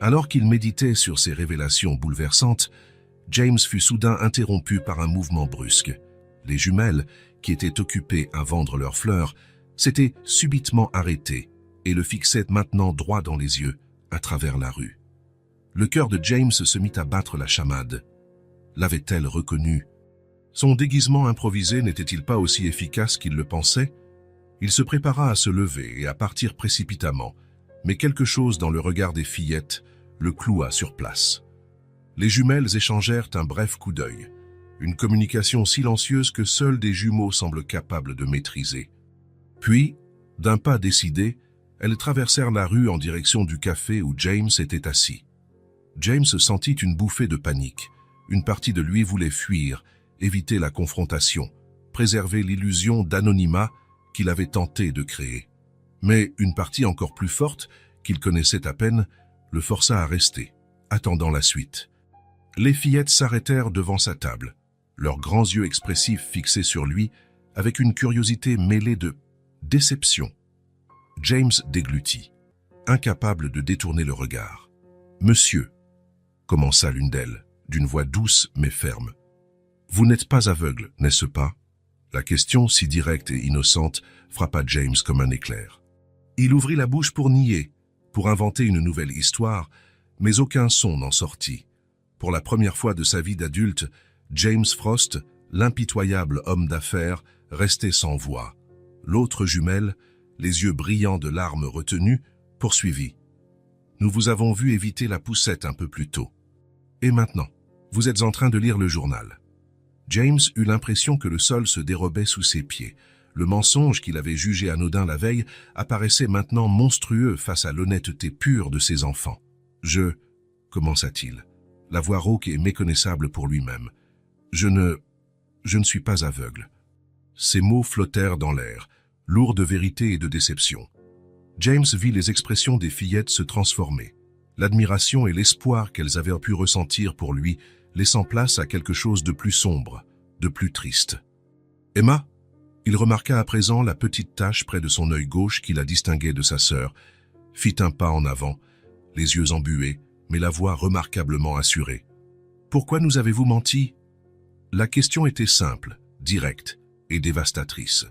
Alors qu'il méditait sur ces révélations bouleversantes, James fut soudain interrompu par un mouvement brusque. Les jumelles, qui étaient occupées à vendre leurs fleurs, s'étaient subitement arrêtées et le fixaient maintenant droit dans les yeux, à travers la rue. Le cœur de James se mit à battre la chamade. L'avait-elle reconnu? Son déguisement improvisé n'était-il pas aussi efficace qu'il le pensait? Il se prépara à se lever et à partir précipitamment, mais quelque chose dans le regard des fillettes le cloua sur place. Les jumelles échangèrent un bref coup d'œil, une communication silencieuse que seuls des jumeaux semblent capables de maîtriser. Puis, d'un pas décidé, elles traversèrent la rue en direction du café où James était assis. James sentit une bouffée de panique. Une partie de lui voulait fuir, éviter la confrontation, préserver l'illusion d'anonymat qu'il avait tenté de créer. Mais une partie encore plus forte, qu'il connaissait à peine, le força à rester, attendant la suite. Les fillettes s'arrêtèrent devant sa table, leurs grands yeux expressifs fixés sur lui, avec une curiosité mêlée de déception. James déglutit, incapable de détourner le regard. « Monsieur », commença l'une d'elles, d'une voix douce mais ferme. « Vous n'êtes pas aveugle, n'est-ce pas ?» La question, si directe et innocente, frappa James comme un éclair. Il ouvrit la bouche pour nier, pour inventer une nouvelle histoire, mais aucun son n'en sortit. Pour la première fois de sa vie d'adulte, James Frost, l'impitoyable homme d'affaires, restait sans voix. L'autre jumelle, les yeux brillants de larmes retenues, poursuivit. « Nous vous avons vu éviter la poussette un peu plus tôt. Et maintenant, vous êtes en train de lire le journal. » James eut l'impression que le sol se dérobait sous ses pieds. Le mensonge qu'il avait jugé anodin la veille apparaissait maintenant monstrueux face à l'honnêteté pure de ses enfants. « Je... » commença-t-il, la voix rauque et méconnaissable pour lui-même. « Je ne suis pas aveugle. » Ces mots flottèrent dans l'air, lourds de vérité et de déception. James vit les expressions des fillettes se transformer, l'admiration et l'espoir qu'elles avaient pu ressentir pour lui, laissant place à quelque chose de plus sombre, de plus triste. « Emma ?» Il remarqua à présent la petite tache près de son œil gauche qui la distinguait de sa sœur, fit un pas en avant, les yeux embués, mais la voix remarquablement assurée. « Pourquoi nous avez-vous menti ?» La question était simple, directe et dévastatrice.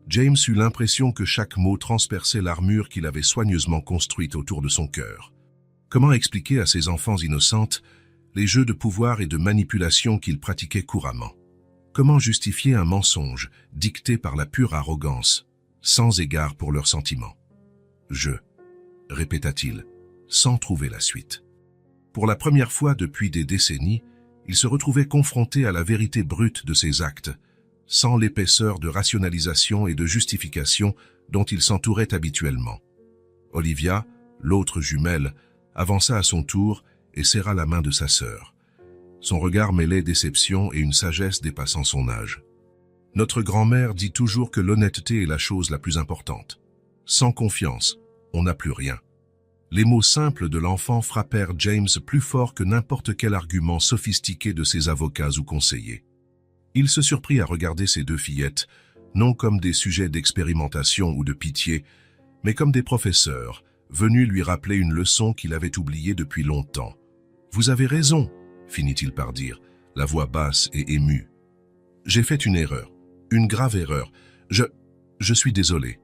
James eut l'impression que chaque mot transperçait l'armure qu'il avait soigneusement construite autour de son cœur. Comment expliquer à ses enfants innocentes les jeux de pouvoir et de manipulation qu'il pratiquait couramment? Comment justifier un mensonge dicté par la pure arrogance, sans égard pour leurs sentiments? « Je », répéta-t-il, sans trouver la suite. Pour la première fois depuis des décennies, il se retrouvait confronté à la vérité brute de ses actes, sans l'épaisseur de rationalisation et de justification dont il s'entourait habituellement. Olivia, l'autre jumelle, avança à son tour et serra la main de sa sœur. Son regard mêlait déception et une sagesse dépassant son âge. « Notre grand-mère dit toujours que l'honnêteté est la chose la plus importante. Sans confiance, on n'a plus rien. » Les mots simples de l'enfant frappèrent James plus fort que n'importe quel argument sophistiqué de ses avocats ou conseillers. Il se surprit à regarder ses deux fillettes, non comme des sujets d'expérimentation ou de pitié, mais comme des professeurs, venus lui rappeler une leçon qu'il avait oubliée depuis longtemps. « Vous avez raison », finit-il par dire, la voix basse et émue. J'ai fait une erreur, une grave erreur. Je suis désolé. »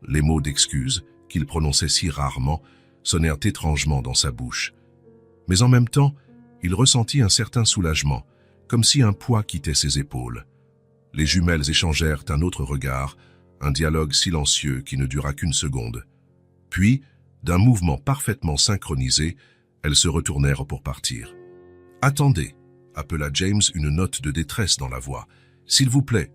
Les mots d'excuse, qu'il prononçait si rarement, sonnèrent étrangement dans sa bouche. Mais en même temps, il ressentit un certain soulagement, comme si un poids quittait ses épaules. Les jumelles échangèrent un autre regard, un dialogue silencieux qui ne dura qu'une seconde. Puis, d'un mouvement parfaitement synchronisé, elles se retournèrent pour partir. « Attendez !» appela James, une note de détresse dans la voix. « S'il vous plaît,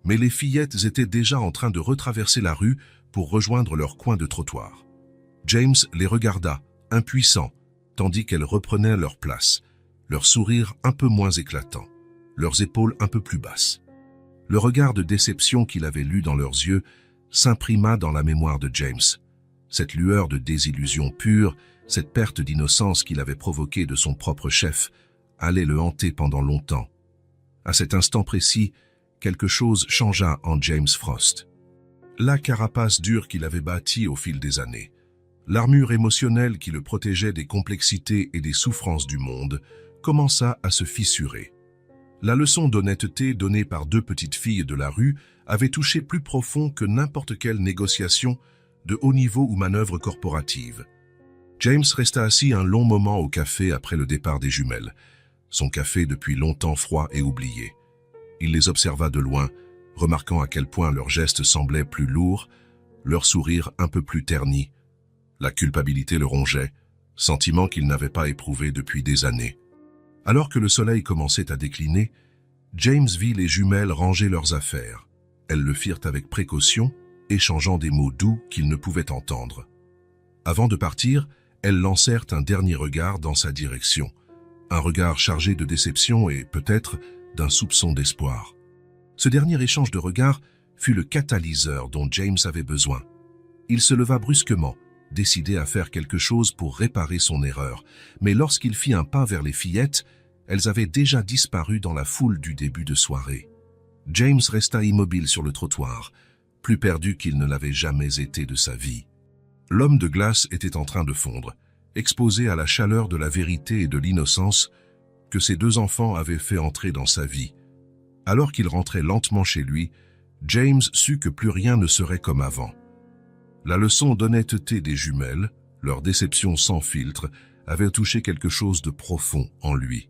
Mais les fillettes étaient déjà en train de retraverser la rue pour rejoindre leur coin de trottoir. James les regarda, impuissant, tandis qu'elles reprenaient leur place, leur sourire un peu moins éclatant, leurs épaules un peu plus basses. Le regard de déception qu'il avait lu dans leurs yeux s'imprima dans la mémoire de James. Cette lueur de désillusion pure, cette perte d'innocence qu'il avait provoquée de son propre chef, allait le hanter pendant longtemps. À cet instant précis, quelque chose changea en James Frost. La carapace dure qu'il avait bâtie au fil des années, l'armure émotionnelle qui le protégeait des complexités et des souffrances du monde, commença à se fissurer. La leçon d'honnêteté donnée par deux petites filles de la rue avait touché plus profond que n'importe quelle négociation de haut niveau ou manœuvre corporative. James resta assis un long moment au café après le départ des jumelles, son café depuis longtemps froid et oublié. Il les observa de loin, remarquant à quel point leurs gestes semblaient plus lourds, leur sourire un peu plus terni. La culpabilité le rongeait, sentiment qu'il n'avait pas éprouvé depuis des années. Alors que le soleil commençait à décliner, James vit les jumelles ranger leurs affaires. Elles le firent avec précaution, échangeant des mots doux qu'il ne pouvait entendre. Avant de partir, elles lancèrent un dernier regard dans sa direction, un regard chargé de déception et peut-être d'un soupçon d'espoir. Ce dernier échange de regards fut le catalyseur dont James avait besoin. Il se leva brusquement, décidé à faire quelque chose pour réparer son erreur, mais lorsqu'il fit un pas vers les fillettes, elles avaient déjà disparu dans la foule du début de soirée. James resta immobile sur le trottoir, plus perdu qu'il ne l'avait jamais été de sa vie. L'homme de glace était en train de fondre, exposé à la chaleur de la vérité et de l'innocence que ses deux enfants avaient fait entrer dans sa vie. Alors qu'il rentrait lentement chez lui, James sut que plus rien ne serait comme avant. La leçon d'honnêteté des jumelles, leur déception sans filtre, avait touché quelque chose de profond en lui.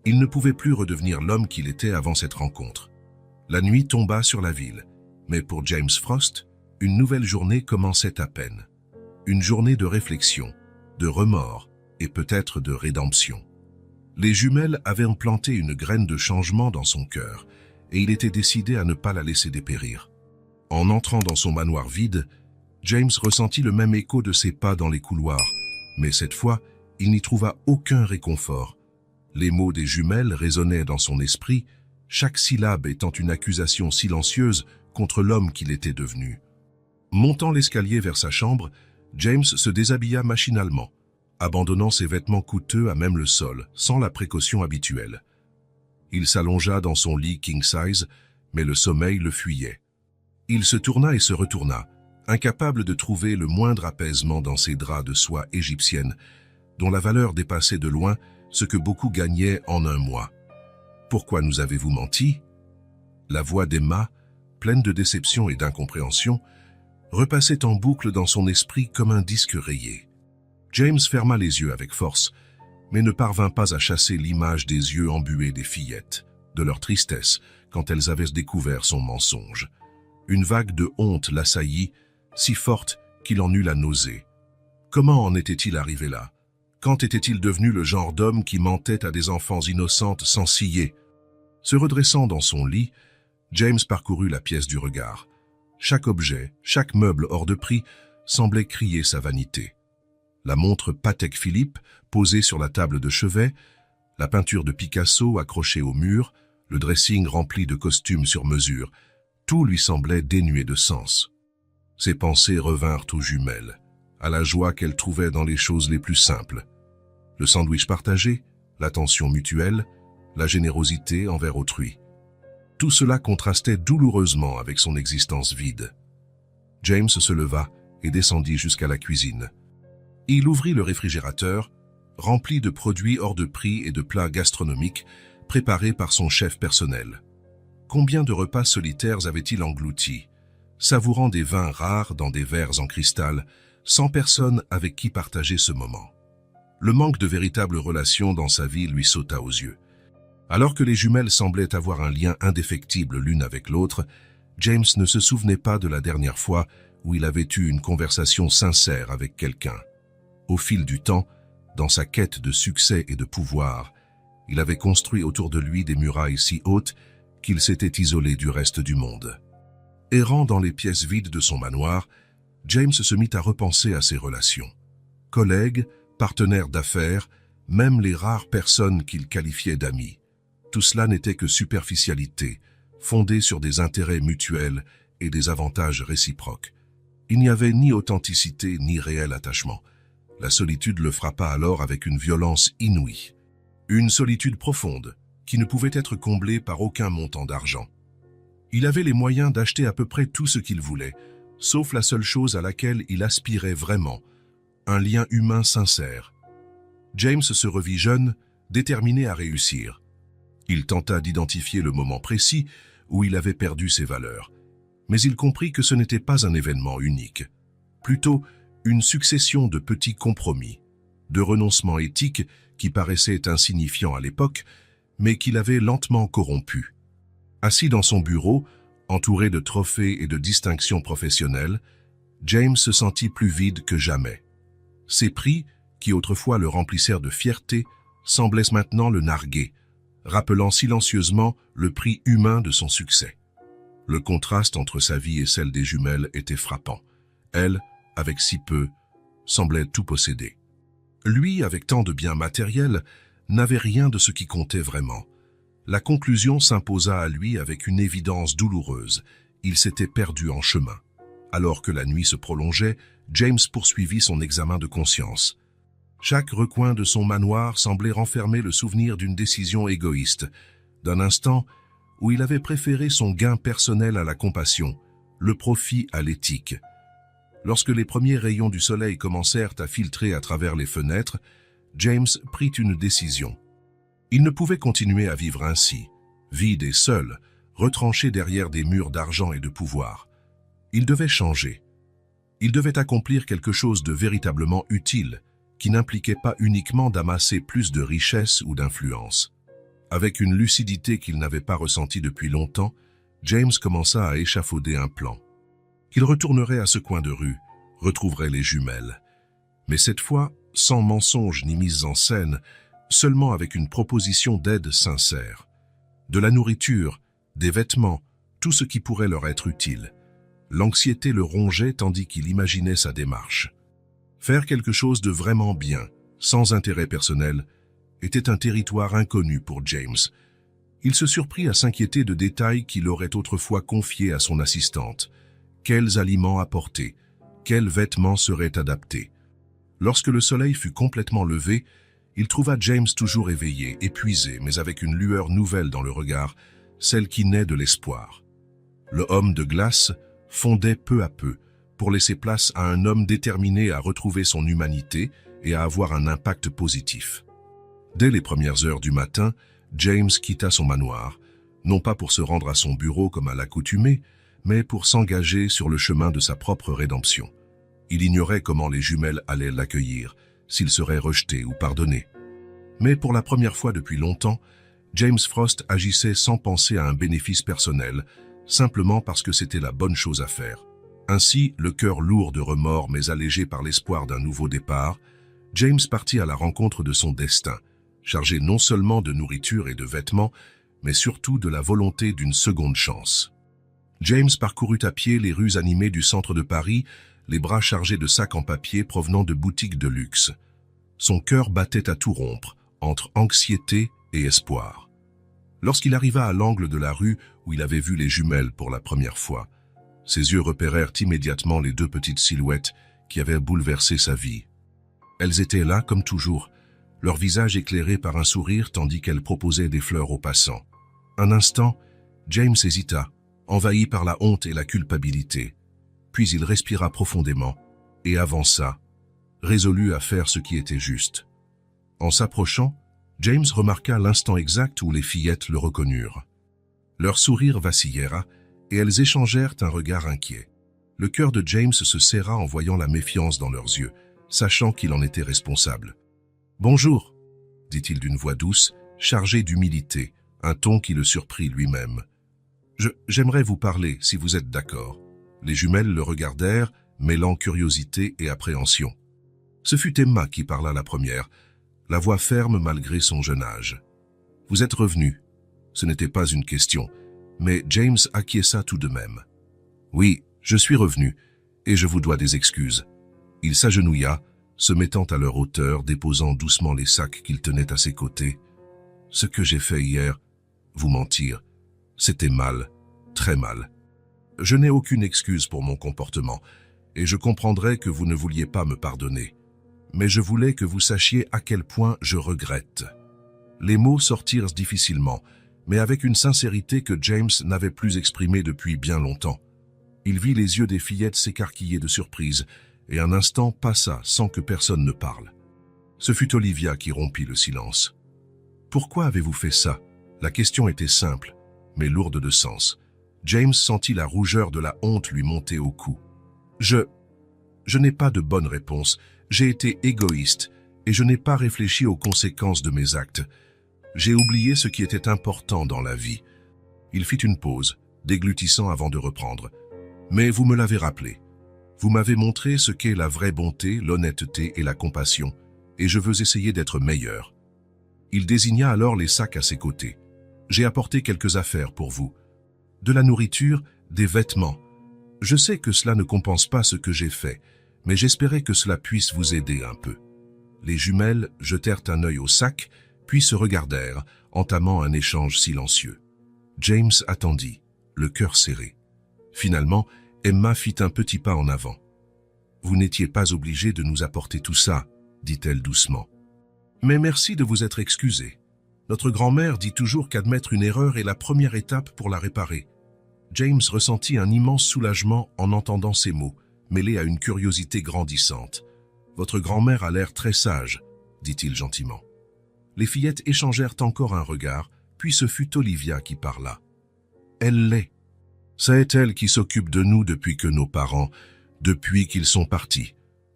Il ne pouvait plus redevenir l'homme qu'il était avant cette rencontre. La nuit tomba sur la ville, mais pour James Frost, une nouvelle journée commençait à peine. Une journée de réflexion, de remords et peut-être de rédemption. Les jumelles avaient implanté une graine de changement dans son cœur, et il était décidé à ne pas la laisser dépérir. En entrant dans son manoir vide, James ressentit le même écho de ses pas dans les couloirs, mais cette fois, il n'y trouva aucun réconfort. Les mots des jumelles résonnaient dans son esprit, chaque syllabe étant une accusation silencieuse contre l'homme qu'il était devenu. Montant l'escalier vers sa chambre, James se déshabilla machinalement, abandonnant ses vêtements coûteux à même le sol, sans la précaution habituelle. Il s'allongea dans son lit king size, mais le sommeil le fuyait. Il se tourna et se retourna, incapable de trouver le moindre apaisement dans ces draps de soie égyptienne, dont la valeur dépassait de loin ce que beaucoup gagnaient en un mois. « Pourquoi nous avez-vous menti ?» La voix d'Emma, pleine de déception et d'incompréhension, repassait en boucle dans son esprit comme un disque rayé. James ferma les yeux avec force, mais ne parvint pas à chasser l'image des yeux embués des fillettes, de leur tristesse quand elles avaient découvert son mensonge. Une vague de honte l'assaillit, si forte qu'il en eut la nausée. Comment en était-il arrivé là? Quand était-il devenu le genre d'homme qui mentait à des enfants innocentes sans ciller? Se redressant dans son lit, James parcourut la pièce du regard. Chaque objet, chaque meuble hors de prix semblait crier sa vanité. La montre Patek Philippe posée sur la table de chevet, la peinture de Picasso accrochée au mur, le dressing rempli de costumes sur mesure, tout lui semblait dénué de sens. Ses pensées revinrent aux jumelles, à la joie qu'elles trouvaient dans les choses les plus simples. Le sandwich partagé, l'attention mutuelle, la générosité envers autrui. Tout cela contrastait douloureusement avec son existence vide. James se leva et descendit jusqu'à la cuisine. Il ouvrit le réfrigérateur, rempli de produits hors de prix et de plats gastronomiques, préparés par son chef personnel. Combien de repas solitaires avait-il engloutis, savourant des vins rares dans des verres en cristal, sans personne avec qui partager ce moment. Le manque de véritables relations dans sa vie lui sauta aux yeux. Alors que les jumelles semblaient avoir un lien indéfectible l'une avec l'autre, James ne se souvenait pas de la dernière fois où il avait eu une conversation sincère avec quelqu'un. Au fil du temps, dans sa quête de succès et de pouvoir, il avait construit autour de lui des murailles si hautes qu'il s'était isolé du reste du monde. Errant dans les pièces vides de son manoir, James se mit à repenser à ses relations. Collègues, partenaires d'affaires, même les rares personnes qu'il qualifiait d'amis. Tout cela n'était que superficialité, fondée sur des intérêts mutuels et des avantages réciproques. Il n'y avait ni authenticité ni réel attachement. La solitude le frappa alors avec une violence inouïe. Une solitude profonde, qui ne pouvait être comblée par aucun montant d'argent. Il avait les moyens d'acheter à peu près tout ce qu'il voulait, sauf la seule chose à laquelle il aspirait vraiment, un lien humain sincère. James se revit jeune, déterminé à réussir. Il tenta d'identifier le moment précis où il avait perdu ses valeurs. Mais il comprit que ce n'était pas un événement unique, plutôt une succession de petits compromis, de renoncements éthiques qui paraissaient insignifiants à l'époque, mais qu'il avait lentement corrompus. Assis dans son bureau, entouré de trophées et de distinctions professionnelles, James se sentit plus vide que jamais. Ses prix, qui autrefois le remplissèrent de fierté, semblaient maintenant le narguer, rappelant silencieusement le prix humain de son succès. Le contraste entre sa vie et celle des jumelles était frappant. Elle, avec si peu, semblait tout posséder. Lui, avec tant de biens matériels, n'avait rien de ce qui comptait vraiment. La conclusion s'imposa à lui avec une évidence douloureuse. Il s'était perdu en chemin. Alors que la nuit se prolongeait, James poursuivit son examen de conscience. Chaque recoin de son manoir semblait renfermer le souvenir d'une décision égoïste, d'un instant où il avait préféré son gain personnel à la compassion, le profit à l'éthique. Lorsque les premiers rayons du soleil commencèrent à filtrer à travers les fenêtres, James prit une décision. Il ne pouvait continuer à vivre ainsi, vide et seul, retranché derrière des murs d'argent et de pouvoir. Il devait changer. Il devait accomplir quelque chose de véritablement utile, qui n'impliquait pas uniquement d'amasser plus de richesses ou d'influence. Avec une lucidité qu'il n'avait pas ressentie depuis longtemps, James commença à échafauder un plan. Il retournerait à ce coin de rue, retrouverait les jumelles. Mais cette fois, sans mensonge ni mise en scène, seulement avec une proposition d'aide sincère. De la nourriture, des vêtements, tout ce qui pourrait leur être utile. L'anxiété le rongeait tandis qu'il imaginait sa démarche. Faire quelque chose de vraiment bien, sans intérêt personnel, était un territoire inconnu pour James. Il se surprit à s'inquiéter de détails qu'il aurait autrefois confiés à son assistante. Quels aliments apporter? Quels vêtements seraient adaptés? Lorsque le soleil fut complètement levé, il trouva James toujours éveillé, épuisé, mais avec une lueur nouvelle dans le regard, celle qui naît de l'espoir. Le homme de glace fondait peu à peu, pour laisser place à un homme déterminé à retrouver son humanité et à avoir un impact positif. Dès les premières heures du matin, James quitta son manoir, non pas pour se rendre à son bureau comme à l'accoutumée, mais pour s'engager sur le chemin de sa propre rédemption. Il ignorait comment les jumelles allaient l'accueillir, s'il serait rejeté ou pardonné. Mais pour la première fois depuis longtemps, James Frost agissait sans penser à un bénéfice personnel, simplement parce que c'était la bonne chose à faire. Ainsi, le cœur lourd de remords mais allégé par l'espoir d'un nouveau départ, James partit à la rencontre de son destin, chargé non seulement de nourriture et de vêtements, mais surtout de la volonté d'une seconde chance. James parcourut à pied les rues animées du centre de Paris, les bras chargés de sacs en papier provenant de boutiques de luxe. Son cœur battait à tout rompre, entre anxiété et espoir. Lorsqu'il arriva à l'angle de la rue où il avait vu les jumelles pour la première fois, ses yeux repérèrent immédiatement les deux petites silhouettes qui avaient bouleversé sa vie. Elles étaient là comme toujours, leur visage éclairé par un sourire tandis qu'elles proposaient des fleurs aux passants. Un instant, James hésita, envahi par la honte et la culpabilité. Puis il respira profondément et avança, résolu à faire ce qui était juste. En s'approchant, James remarqua l'instant exact où les fillettes le reconnurent. Leurs sourires vacillèrent et elles échangèrent un regard inquiet. Le cœur de James se serra en voyant la méfiance dans leurs yeux, sachant qu'il en était responsable. « Bonjour », dit-il d'une voix douce, chargée d'humilité, un ton qui le surprit lui-même. « J'aimerais vous parler, si vous êtes d'accord. » Les jumelles le regardèrent, mêlant curiosité et appréhension. Ce fut Emma qui parla la première, la voix ferme malgré son jeune âge. « Vous êtes revenu. » Ce n'était pas une question, mais James acquiesça tout de même. « Oui, je suis revenu, et je vous dois des excuses. » Il s'agenouilla, se mettant à leur hauteur, déposant doucement les sacs qu'il tenait à ses côtés. « Ce que j'ai fait hier, vous mentir, c'était mal, très mal. Je n'ai aucune excuse pour mon comportement, et je comprendrais que vous ne vouliez pas me pardonner. Mais je voulais que vous sachiez à quel point je regrette. » Les mots sortirent difficilement, mais avec une sincérité que James n'avait plus exprimée depuis bien longtemps. Il vit les yeux des fillettes s'écarquiller de surprise, et un instant passa sans que personne ne parle. Ce fut Olivia qui rompit le silence. « Pourquoi avez-vous fait ça ?» La question était simple, mais lourde de sens. James sentit la rougeur de la honte lui monter au cou. « Je n'ai pas de bonne réponse. J'ai été égoïste, et je n'ai pas réfléchi aux conséquences de mes actes. J'ai oublié ce qui était important dans la vie. » Il fit une pause, déglutissant avant de reprendre. « Mais vous me l'avez rappelé. Vous m'avez montré ce qu'est la vraie bonté, l'honnêteté et la compassion, et je veux essayer d'être meilleur. » Il désigna alors les sacs à ses côtés. « J'ai apporté quelques affaires pour vous. De la nourriture, des vêtements. Je sais que cela ne compense pas ce que j'ai fait, mais j'espérais que cela puisse vous aider un peu. » Les jumelles jetèrent un œil au sac, puis se regardèrent, entamant un échange silencieux. James attendit, le cœur serré. Finalement, Emma fit un petit pas en avant. « Vous n'étiez pas obligé de nous apporter tout ça, » dit-elle doucement. « Mais merci de vous être excusé. Notre grand-mère dit toujours qu'admettre une erreur est la première étape pour la réparer. » James ressentit un immense soulagement en entendant ces mots, mêlés à une curiosité grandissante. « Votre grand-mère a l'air très sage, » dit-il gentiment. Les fillettes échangèrent encore un regard, puis ce fut Olivia qui parla. « Elle l'est. C'est elle qui s'occupe de nous depuis que nos parents, depuis qu'ils sont partis. »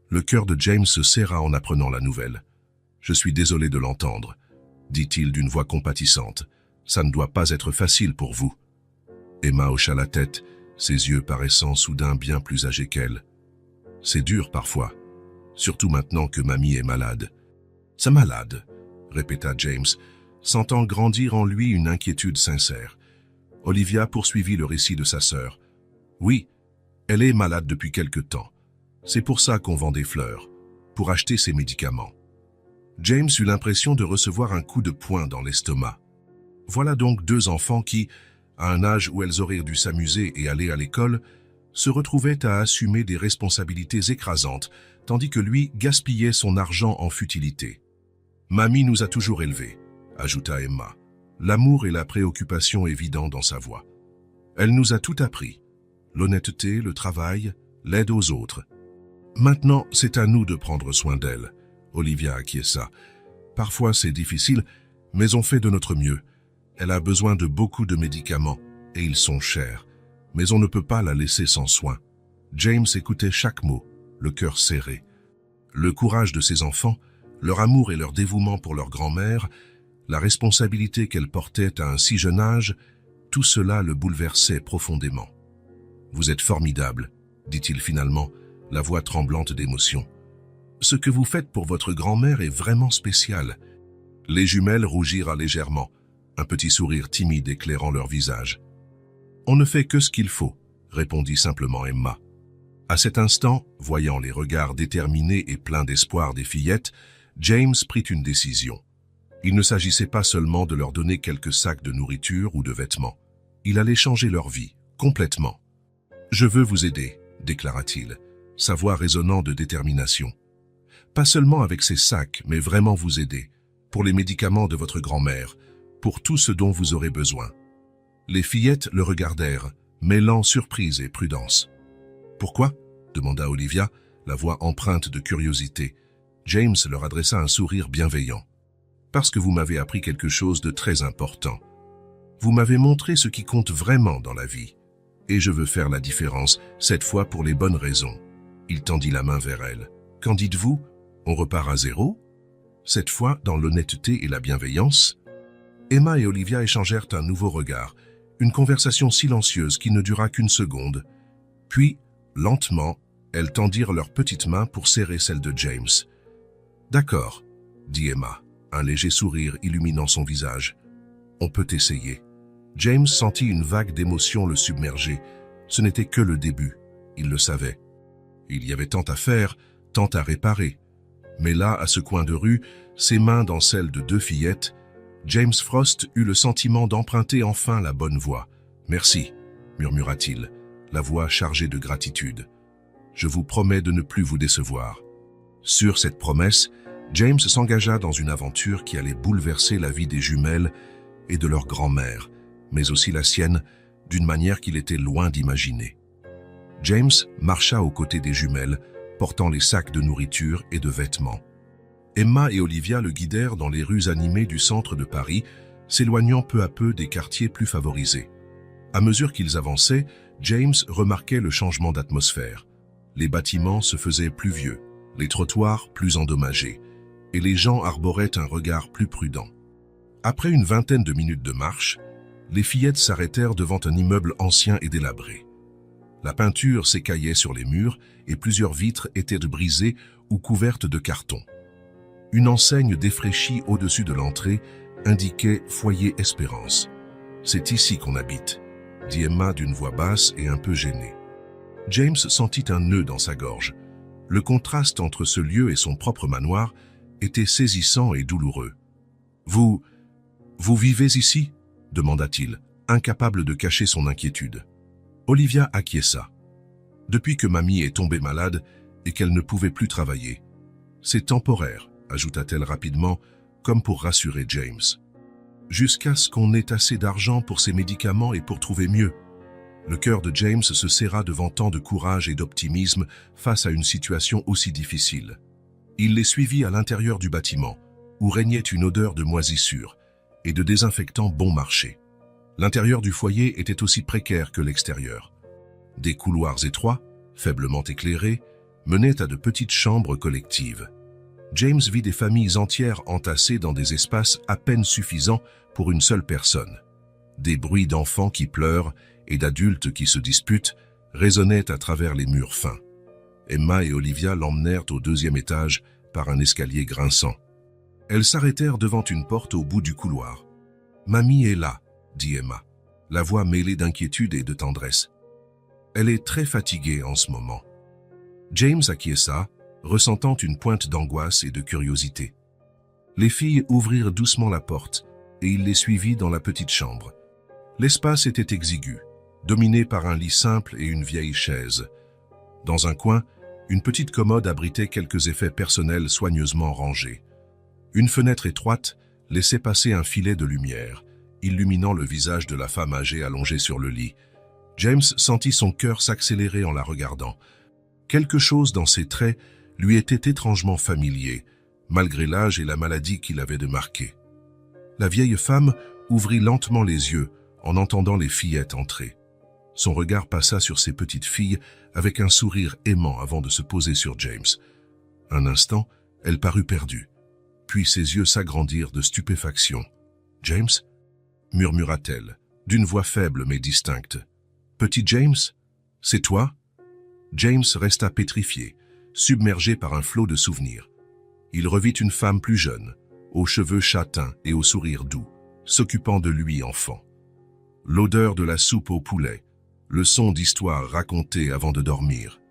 Le cœur de James se serra en apprenant la nouvelle. « Je suis désolé de l'entendre, » dit-il d'une voix compatissante. « Ça ne doit pas être facile pour vous. » Emma hocha la tête, ses yeux paraissant soudain bien plus âgés qu'elle. « C'est dur parfois, surtout maintenant que mamie est malade. »« Sa malade ?» répéta James, sentant grandir en lui une inquiétude sincère. Olivia poursuivit le récit de sa sœur. « Oui, elle est malade depuis quelque temps. C'est pour ça qu'on vend des fleurs, pour acheter ses médicaments. » James eut l'impression de recevoir un coup de poing dans l'estomac. Voilà donc deux enfants qui, à un âge où elles auraient dû s'amuser et aller à l'école, se retrouvaient à assumer des responsabilités écrasantes, tandis que lui gaspillait son argent en futilité. « Mamie nous a toujours élevés », ajouta Emma, l'amour et la préoccupation évidents dans sa voix. « Elle nous a tout appris, l'honnêteté, le travail, l'aide aux autres. Maintenant, c'est à nous de prendre soin d'elle. » Olivia acquiesça. « Parfois c'est difficile, mais on fait de notre mieux. Elle a besoin de beaucoup de médicaments, et ils sont chers. Mais on ne peut pas la laisser sans soin. » James écoutait chaque mot, le cœur serré. Le courage de ses enfants, leur amour et leur dévouement pour leur grand-mère, la responsabilité qu'elle portait à un si jeune âge, tout cela le bouleversait profondément. « Vous êtes formidable, » dit-il finalement, la voix tremblante d'émotion. « Ce que vous faites pour votre grand-mère est vraiment spécial. » Les jumelles rougirent légèrement, un petit sourire timide éclairant leur visage. « On ne fait que ce qu'il faut, » répondit simplement Emma. À cet instant, voyant les regards déterminés et pleins d'espoir des fillettes, James prit une décision. Il ne s'agissait pas seulement de leur donner quelques sacs de nourriture ou de vêtements. Il allait changer leur vie, complètement. « Je veux vous aider, » déclara-t-il, sa voix résonnant de détermination. « Pas seulement avec ces sacs, mais vraiment vous aider, pour les médicaments de votre grand-mère, pour tout ce dont vous aurez besoin. » Les fillettes le regardèrent, mêlant surprise et prudence. « Pourquoi ?» demanda Olivia, la voix empreinte de curiosité. James leur adressa un sourire bienveillant. « parce que vous m'avez appris quelque chose de très important. Vous m'avez montré ce qui compte vraiment dans la vie. Et je veux faire la différence, cette fois pour les bonnes raisons. Il tendit la main vers elle. Qu'en dites-vous? On repart à zéro? Cette fois, dans l'honnêteté et la bienveillance? Emma et Olivia échangèrent un nouveau regard, une conversation silencieuse qui ne dura qu'une seconde. Puis, lentement, elles tendirent leurs petites mains pour serrer celles de James. « D'accord, » dit Emma, un léger sourire illuminant son visage. « On peut essayer. » James sentit une vague d'émotion le submerger. Ce n'était que le début, il le savait. Il y avait tant à faire, tant à réparer. Mais là, à ce coin de rue, ses mains dans celles de deux fillettes, James Frost eut le sentiment d'emprunter enfin la bonne voie. « Merci », murmura-t-il, la voix chargée de gratitude. « Je vous promets de ne plus vous décevoir. » Sur cette promesse, James s'engagea dans une aventure qui allait bouleverser la vie des jumelles et de leur grand-mère, mais aussi la sienne, d'une manière qu'il était loin d'imaginer. James marcha aux côtés des jumelles, portant les sacs de nourriture et de vêtements. Emma et Olivia le guidèrent dans les rues animées du centre de Paris, s'éloignant peu à peu des quartiers plus favorisés. À mesure qu'ils avançaient, James remarquait le changement d'atmosphère. Les bâtiments se faisaient plus vieux, les trottoirs plus endommagés, et les gens arboraient un regard plus prudent. Après une vingtaine de minutes de marche, les fillettes s'arrêtèrent devant un immeuble ancien et délabré. La peinture s'écaillait sur les murs et plusieurs vitres étaient brisées ou couvertes de carton. Une enseigne défraîchie au-dessus de l'entrée indiquait « Foyer Espérance ». « C'est ici qu'on habite », dit Emma d'une voix basse et un peu gênée. James sentit un nœud dans sa gorge. Le contraste entre ce lieu et son propre manoir était saisissant et douloureux. « Vous vivez ici ?» demanda-t-il, incapable de cacher son inquiétude. Olivia acquiesça. « Depuis que mamie est tombée malade et qu'elle ne pouvait plus travailler. C'est temporaire, » ajouta-t-elle rapidement, comme pour rassurer James. « Jusqu'à ce qu'on ait assez d'argent pour ses médicaments et pour trouver mieux. » Le cœur de James se serra devant tant de courage et d'optimisme face à une situation aussi difficile. Il les suivit à l'intérieur du bâtiment, où régnait une odeur de moisissure et de désinfectant bon marché. L'intérieur du foyer était aussi précaire que l'extérieur. Des couloirs étroits, faiblement éclairés, menaient à de petites chambres collectives. James vit des familles entières entassées dans des espaces à peine suffisants pour une seule personne. Des bruits d'enfants qui pleurent et d'adultes qui se disputent résonnaient à travers les murs fins. Emma et Olivia l'emmenèrent au deuxième étage par un escalier grinçant. Elles s'arrêtèrent devant une porte au bout du couloir. « Mamie est là », dit Emma, la voix mêlée d'inquiétude et de tendresse. « Elle est très fatiguée en ce moment. » James acquiesça, ressentant une pointe d'angoisse et de curiosité. Les filles ouvrirent doucement la porte et il les suivit dans la petite chambre. L'espace était exigu, dominé par un lit simple et une vieille chaise. Dans un coin, une petite commode abritait quelques effets personnels soigneusement rangés. Une fenêtre étroite laissait passer un filet de lumière, illuminant le visage de la femme âgée allongée sur le lit. James sentit son cœur s'accélérer en la regardant. Quelque chose dans ses traits lui était étrangement familier, malgré l'âge et la maladie qui l'avaient démarqué. La vieille femme ouvrit lentement les yeux en entendant les fillettes entrer. Son regard passa sur ses petites filles avec un sourire aimant avant de se poser sur James. Un instant, elle parut perdue. Puis ses yeux s'agrandirent de stupéfaction. « James ?» murmura-t-elle, d'une voix faible mais distincte. « Petit James, c'est toi ?» James resta pétrifié, submergé par un flot de souvenirs. Il revit une femme plus jeune, aux cheveux châtains et au sourire doux, s'occupant de lui enfant. L'odeur de la soupe au poulet, le son d'histoires racontées avant de dormir.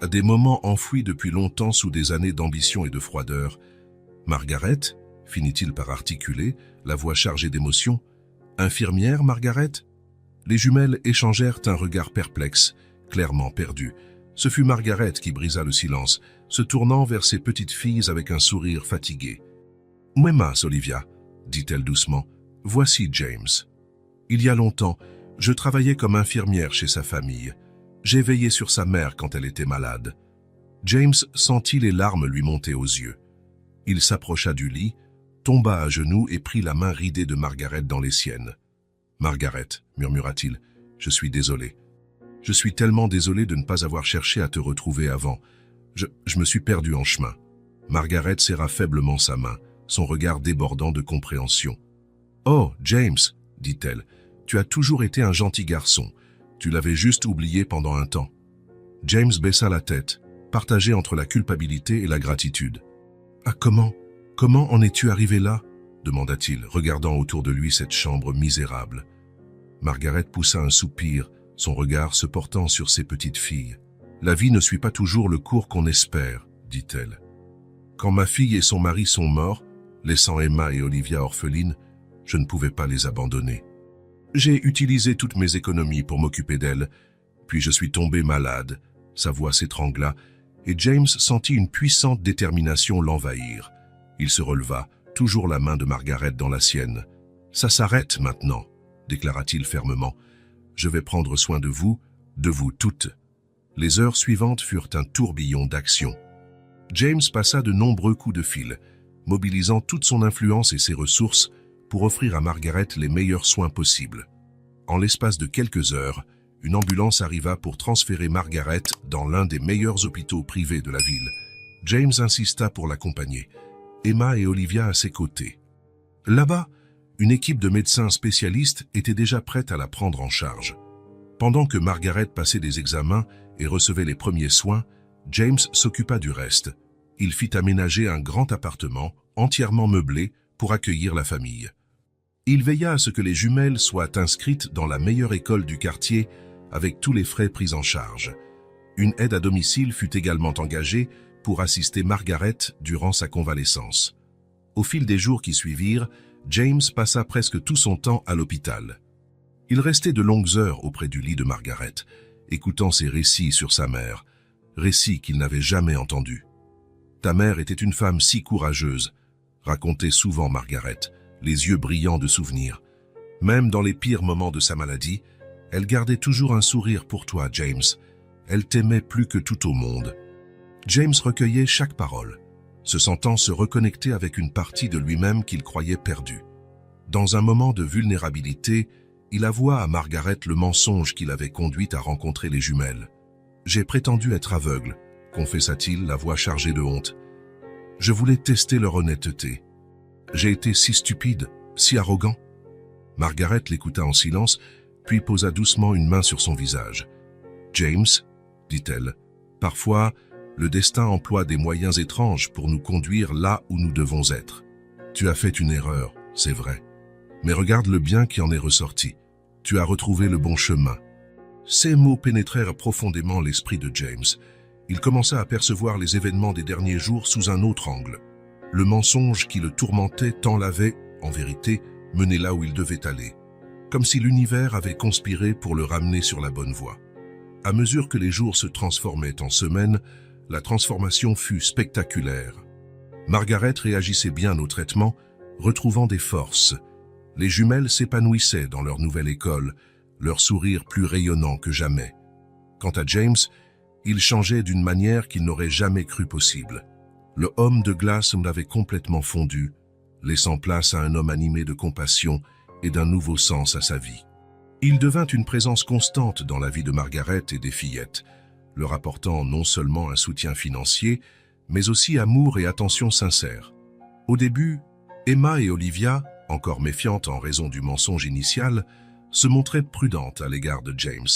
À des moments enfouis depuis longtemps sous des années d'ambition et de froideur. « Margaret ?» finit-il par articuler, la voix chargée d'émotion. « Infirmière, Margaret ?» Les jumelles échangèrent un regard perplexe, clairement perdu. Ce fut Margaret qui brisa le silence, se tournant vers ses petites filles avec un sourire fatigué. « Muemas, Olivia » dit-elle doucement. « Voici James. Il y a longtemps, je travaillais comme infirmière chez sa famille. J'ai veillé sur sa mère quand elle était malade. » James sentit les larmes lui monter aux yeux. Il s'approcha du lit, tomba à genoux et prit la main ridée de Margaret dans les siennes. « Margaret, murmura-t-il, je suis désolé. Je suis tellement désolé de ne pas avoir cherché à te retrouver avant. Je me suis perdu en chemin. » Margaret serra faiblement sa main, son regard débordant de compréhension. « Oh, James, dit-elle, tu as toujours été un gentil garçon. Tu l'avais juste oublié pendant un temps. » James baissa la tête, partagé entre la culpabilité et la gratitude. « Ah, comment en es-tu arrivé là ?» demanda-t-il, regardant autour de lui cette chambre misérable. Margaret poussa un soupir, son regard se portant sur ses petites filles. « La vie ne suit pas toujours le cours qu'on espère, » dit-elle. « Quand ma fille et son mari sont morts, laissant Emma et Olivia orphelines, je ne pouvais pas les abandonner. J'ai utilisé toutes mes économies pour m'occuper d'elles, puis je suis tombé malade. » Sa voix s'étrangla, et James sentit une puissante détermination l'envahir. Il se releva, toujours la main de Margaret dans la sienne. « Ça s'arrête maintenant, » déclara-t-il fermement. « Je vais prendre soin de vous toutes. » Les heures suivantes furent un tourbillon d'action. James passa de nombreux coups de fil, mobilisant toute son influence et ses ressources pour offrir à Margaret les meilleurs soins possibles. En l'espace de quelques heures, une ambulance arriva pour transférer Margaret dans l'un des meilleurs hôpitaux privés de la ville. James insista pour l'accompagner, Emma et Olivia à ses côtés. Là-bas, une équipe de médecins spécialistes était déjà prête à la prendre en charge. Pendant que Margaret passait des examens et recevait les premiers soins, James s'occupa du reste. Il fit aménager un grand appartement, entièrement meublé, pour accueillir la famille. Il veilla à ce que les jumelles soient inscrites dans la meilleure école du quartier, avec tous les frais pris en charge. Une aide à domicile fut également engagée pour assister Margaret durant sa convalescence. Au fil des jours qui suivirent, James passa presque tout son temps à l'hôpital. Il restait de longues heures auprès du lit de Margaret, écoutant ses récits sur sa mère, récits qu'il n'avait jamais entendus. « Ta mère était une femme si courageuse », racontait souvent Margaret, les yeux brillants de souvenirs. Même dans les pires moments de sa maladie, elle gardait toujours un sourire pour toi, James. Elle t'aimait plus que tout au monde. James recueillait chaque parole, se sentant se reconnecter avec une partie de lui-même qu'il croyait perdue. Dans un moment de vulnérabilité, il avoua à Margaret le mensonge qui l'avait conduit à rencontrer les jumelles. « J'ai prétendu être aveugle », confessa-t-il, la voix chargée de honte. « Je voulais tester leur honnêteté. J'ai été si stupide, si arrogant. » Margaret l'écouta en silence, puis posa doucement une main sur son visage. « James, dit-elle, parfois, le destin emploie des moyens étranges pour nous conduire là où nous devons être. Tu as fait une erreur, c'est vrai. Mais regarde le bien qui en est ressorti. Tu as retrouvé le bon chemin. » Ces mots pénétrèrent profondément l'esprit de James. Il commença à percevoir les événements des derniers jours sous un autre angle. Le mensonge qui le tourmentait tant l'avait, en vérité, mené là où il devait aller. Comme si l'univers avait conspiré pour le ramener sur la bonne voie. À mesure que les jours se transformaient en semaines, la transformation fut spectaculaire. Margaret réagissait bien au traitement, retrouvant des forces. Les jumelles s'épanouissaient dans leur nouvelle école, leur sourire plus rayonnant que jamais. Quant à James, il changeait d'une manière qu'il n'aurait jamais cru possible. Le homme de glace l'avait complètement fondu, laissant place à un homme animé de compassion et d'un nouveau sens à sa vie. Il devint une présence constante dans la vie de Margaret et des fillettes, leur apportant non seulement un soutien financier, mais aussi amour et attention sincère. Au début, Emma et Olivia, encore méfiantes en raison du mensonge initial, se montraient prudentes à l'égard de James.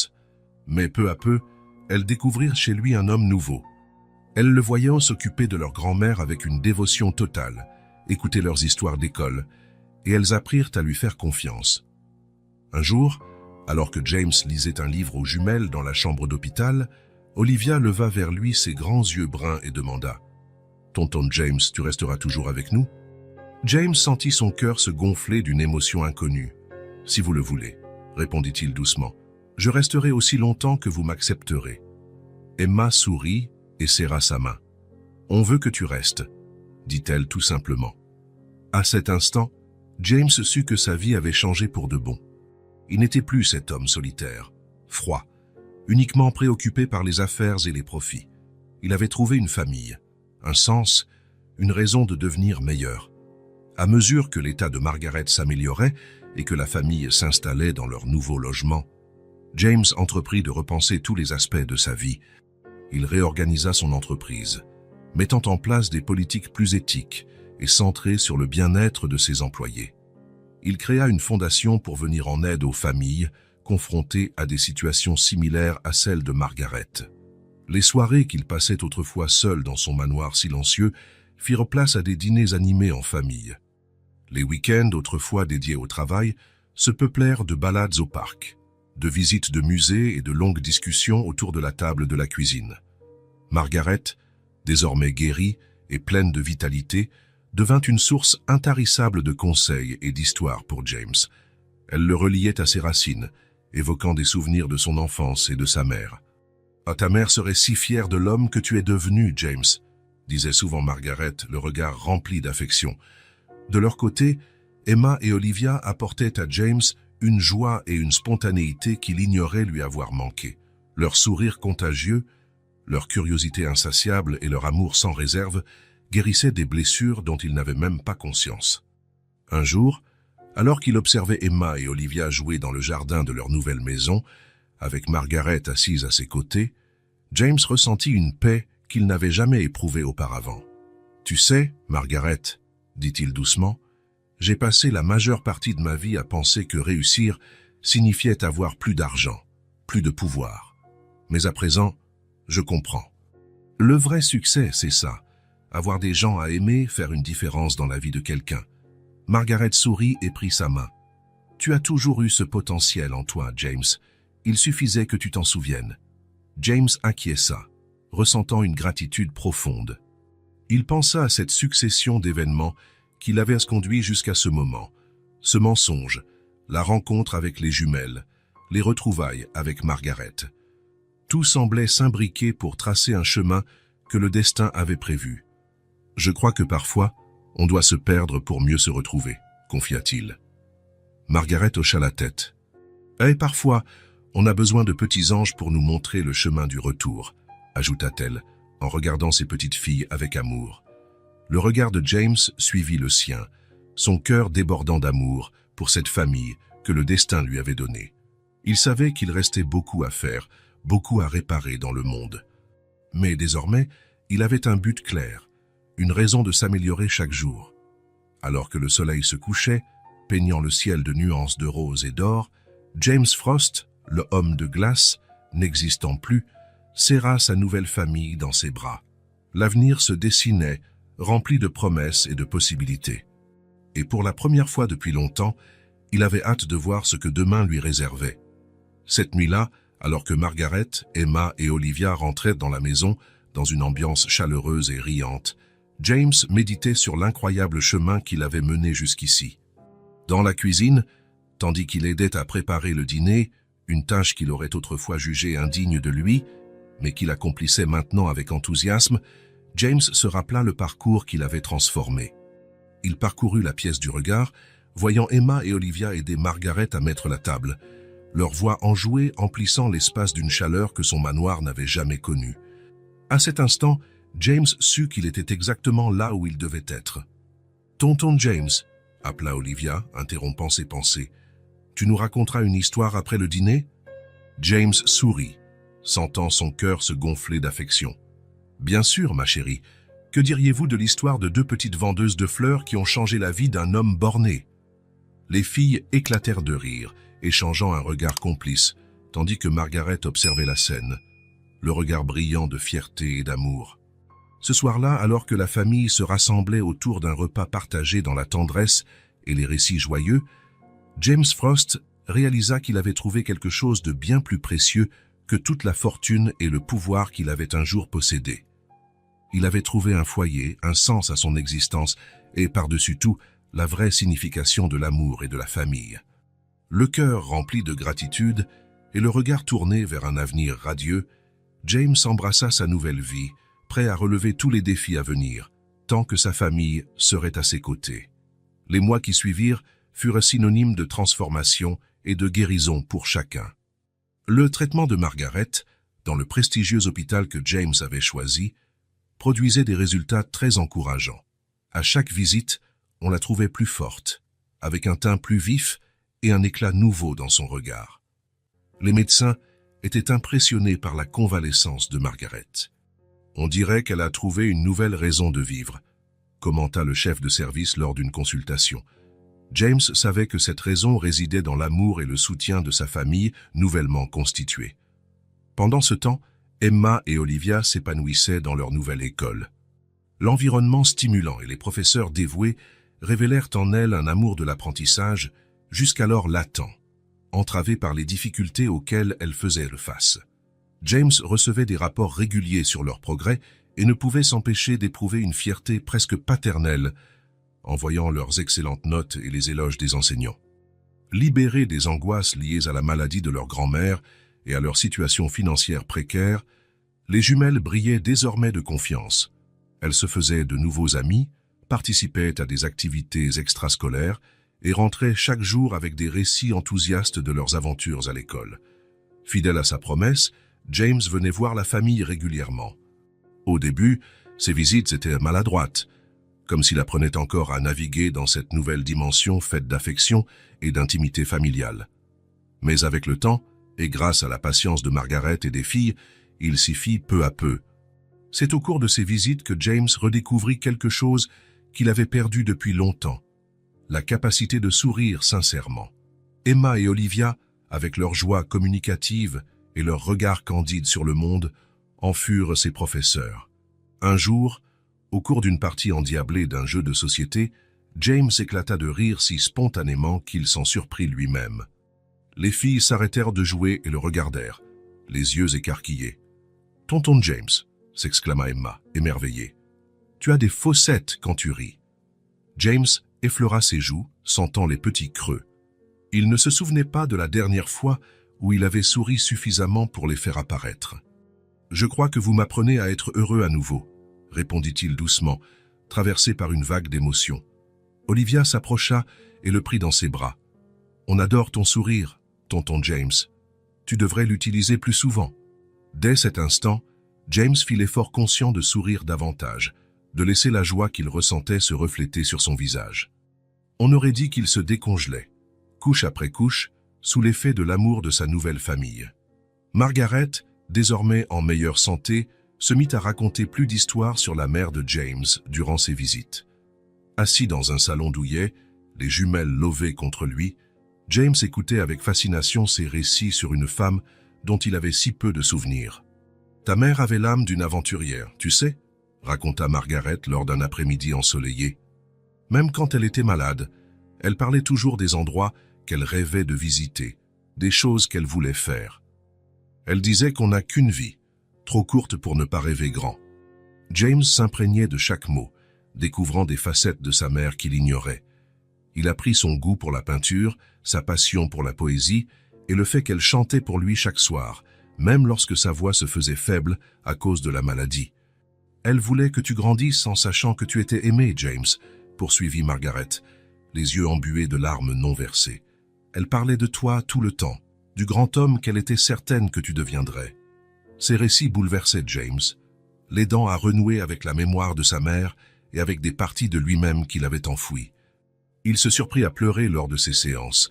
Mais peu à peu, elles découvrirent chez lui un homme nouveau. Elles le voyaient s'occuper de leur grand-mère avec une dévotion totale, écouter leurs histoires d'école, et elles apprirent à lui faire confiance. Un jour, alors que James lisait un livre aux jumelles dans la chambre d'hôpital, Olivia leva vers lui ses grands yeux bruns et demanda « Tonton James, tu resteras toujours avec nous ?» James sentit son cœur se gonfler d'une émotion inconnue. « Si vous le voulez, » répondit-il doucement, « je resterai aussi longtemps que vous m'accepterez. » Emma sourit et serra sa main. « On veut que tu restes, » dit-elle tout simplement. À cet instant, James sut que sa vie avait changé pour de bon. Il n'était plus cet homme solitaire, froid, uniquement préoccupé par les affaires et les profits. Il avait trouvé une famille, un sens, une raison de devenir meilleur. À mesure que l'état de Margaret s'améliorait et que la famille s'installait dans leur nouveau logement, James entreprit de repenser tous les aspects de sa vie. Il réorganisa son entreprise, mettant en place des politiques plus éthiques et centrées sur le bien-être de ses employés. Il créa une fondation pour venir en aide aux familles confrontées à des situations similaires à celles de Margaret. Les soirées qu'il passait autrefois seul dans son manoir silencieux firent place à des dîners animés en famille. Les week-ends, autrefois dédiés au travail, se peuplèrent de balades au parc, de visites de musées et de longues discussions autour de la table de la cuisine. Margaret, désormais guérie et pleine de vitalité, devint une source intarissable de conseils et d'histoires pour James. Elle le reliait à ses racines, évoquant des souvenirs de son enfance et de sa mère. « Ah, ta mère serait si fière de l'homme que tu es devenu, James », disait souvent Margaret, le regard rempli d'affection. De leur côté, Emma et Olivia apportaient à James une joie et une spontanéité qu'il ignorait lui avoir manqué. Leur sourire contagieux, leur curiosité insatiable et leur amour sans réserve guérissaient des blessures dont il n'avait même pas conscience. Un jour, alors qu'il observait Emma et Olivia jouer dans le jardin de leur nouvelle maison, avec Margaret assise à ses côtés, James ressentit une paix qu'il n'avait jamais éprouvée auparavant. « Tu sais, Margaret, » dit-il doucement, « j'ai passé la majeure partie de ma vie à penser que réussir signifiait avoir plus d'argent, plus de pouvoir. Mais à présent, je comprends. Le vrai succès, c'est ça, avoir des gens à aimer, faire une différence dans la vie de quelqu'un. » Margaret sourit et prit sa main. « Tu as toujours eu ce potentiel en toi, James. Il suffisait que tu t'en souviennes. » James acquiesça, ressentant une gratitude profonde. Il pensa à cette succession d'événements qui l'avaient conduit jusqu'à ce moment. Ce mensonge, la rencontre avec les jumelles, les retrouvailles avec Margaret. Tout semblait s'imbriquer pour tracer un chemin que le destin avait prévu. « Je crois que parfois, on doit se perdre pour mieux se retrouver, » confia-t-il. Margaret hocha la tête. « Et parfois, on a besoin de petits anges pour nous montrer le chemin du retour, » ajouta-t-elle, en regardant ses petites filles avec amour. Le regard de James suivit le sien, son cœur débordant d'amour pour cette famille que le destin lui avait donnée. Il savait qu'il restait beaucoup à faire, beaucoup à réparer dans le monde. Mais désormais, il avait un but clair, une raison de s'améliorer chaque jour. Alors que le soleil se couchait, peignant le ciel de nuances de rose et d'or, James Frost, le homme de glace, n'existant plus, serra sa nouvelle famille dans ses bras. L'avenir se dessinait, rempli de promesses et de possibilités. Et pour la première fois depuis longtemps, il avait hâte de voir ce que demain lui réservait. Cette nuit-là, alors que Margaret, Emma et Olivia rentraient dans la maison, dans une ambiance chaleureuse et riante, James méditait sur l'incroyable chemin qu'il avait mené jusqu'ici. Dans la cuisine, tandis qu'il aidait à préparer le dîner, une tâche qu'il aurait autrefois jugée indigne de lui, mais qu'il accomplissait maintenant avec enthousiasme, James se rappela le parcours qu'il avait transformé. Il parcourut la pièce du regard, voyant Emma et Olivia aider Margaret à mettre la table, leur voix enjouée emplissant l'espace d'une chaleur que son manoir n'avait jamais connue. À cet instant, James sut qu'il était exactement là où il devait être. « Tonton James » appela Olivia, interrompant ses pensées. « Tu nous raconteras une histoire après le dîner ?» James sourit, sentant son cœur se gonfler d'affection. « Bien sûr, ma chérie. Que diriez-vous de l'histoire de deux petites vendeuses de fleurs qui ont changé la vie d'un homme borné ?» Les filles éclatèrent de rire, échangeant un regard complice, tandis que Margaret observait la scène, le regard brillant de fierté et d'amour. Ce soir-là, alors que la famille se rassemblait autour d'un repas partagé dans la tendresse et les récits joyeux, James Frost réalisa qu'il avait trouvé quelque chose de bien plus précieux que toute la fortune et le pouvoir qu'il avait un jour possédé. Il avait trouvé un foyer, un sens à son existence et, par-dessus tout, la vraie signification de l'amour et de la famille. Le cœur rempli de gratitude et le regard tourné vers un avenir radieux, James embrassa sa nouvelle vie, prêt à relever tous les défis à venir, tant que sa famille serait à ses côtés. Les mois qui suivirent furent synonymes de transformation et de guérison pour chacun. Le traitement de Margaret, dans le prestigieux hôpital que James avait choisi, produisait des résultats très encourageants. À chaque visite, On la trouvait plus forte, avec un teint plus vif et un éclat nouveau dans son regard. Les médecins étaient impressionnés par la convalescence de Margaret. On dirait qu'elle a trouvé une nouvelle raison de vivre, commenta le chef de service lors d'une consultation. James savait que cette raison résidait dans l'amour et le soutien de sa famille nouvellement constituée. Pendant ce temps, Emma et Olivia s'épanouissaient dans leur nouvelle école. L'environnement stimulant et les professeurs dévoués révélèrent en elle un amour de l'apprentissage jusqu'alors latent, entravé par les difficultés auxquelles elle faisait face. James recevait des rapports réguliers sur leurs progrès et ne pouvait s'empêcher d'éprouver une fierté presque paternelle en voyant leurs excellentes notes et les éloges des enseignants. Libérés des angoisses liées à la maladie de leur grand-mère et à leur situation financière précaire, les jumelles brillaient désormais de confiance. Elles se faisaient de nouveaux amis, participaient à des activités extrascolaires et rentraient chaque jour avec des récits enthousiastes de leurs aventures à l'école. Fidèle à sa promesse, James venait voir la famille régulièrement. Au début, ses visites étaient maladroites, comme s'il apprenait encore à naviguer dans cette nouvelle dimension faite d'affection et d'intimité familiale. Mais avec le temps, et grâce à la patience de Margaret et des filles, il s'y fit peu à peu. C'est au cours de ces visites que James redécouvrit quelque chose qu'il avait perdu depuis longtemps, la capacité de sourire sincèrement. Emma et Olivia, avec leur joie communicative et leur regard candide sur le monde, en furent ses professeurs. Un jour, au cours d'une partie endiablée d'un jeu de société, James éclata de rire si spontanément qu'il s'en surprit lui-même. Les filles s'arrêtèrent de jouer et le regardèrent, les yeux écarquillés. « Tonton James !» s'exclama Emma, émerveillée. « Tu as des fossettes quand tu ris. » James effleura ses joues, sentant les petits creux. Il ne se souvenait pas de la dernière fois où il avait souri suffisamment pour les faire apparaître. « Je crois que vous m'apprenez à être heureux à nouveau, » répondit-il doucement, traversé par une vague d'émotion. Olivia s'approcha et le prit dans ses bras. « On adore ton sourire, tonton James. Tu devrais l'utiliser plus souvent. » Dès cet instant, James fit l'effort conscient de sourire davantage, de laisser la joie qu'il ressentait se refléter sur son visage. On aurait dit qu'il se décongelait, couche après couche, sous l'effet de l'amour de sa nouvelle famille. Margaret, désormais en meilleure santé, se mit à raconter plus d'histoires sur la mère de James durant ses visites. Assis dans un salon douillet, les jumelles lovées contre lui, James écoutait avec fascination ses récits sur une femme dont il avait si peu de souvenirs. « Ta mère avait l'âme d'une aventurière, tu sais ?» raconta Margaret lors d'un après-midi ensoleillé. Même quand elle était malade, elle parlait toujours des endroits qu'elle rêvait de visiter, des choses qu'elle voulait faire. Elle disait qu'on n'a qu'une vie, trop courte pour ne pas rêver grand. James s'imprégnait de chaque mot, découvrant des facettes de sa mère qu'il ignorait. Il apprit son goût pour la peinture, sa passion pour la poésie et le fait qu'elle chantait pour lui chaque soir, même lorsque sa voix se faisait faible à cause de la maladie. « Elle voulait que tu grandisses en sachant que tu étais aimé, James », poursuivit Margaret, les yeux embués de larmes non versées. Elle parlait de toi tout le temps, du grand homme qu'elle était certaine que tu deviendrais. Ces récits bouleversaient James, l'aidant à renouer avec la mémoire de sa mère et avec des parties de lui-même qu'il avait enfouies. Il se surprit à pleurer lors de ces séances,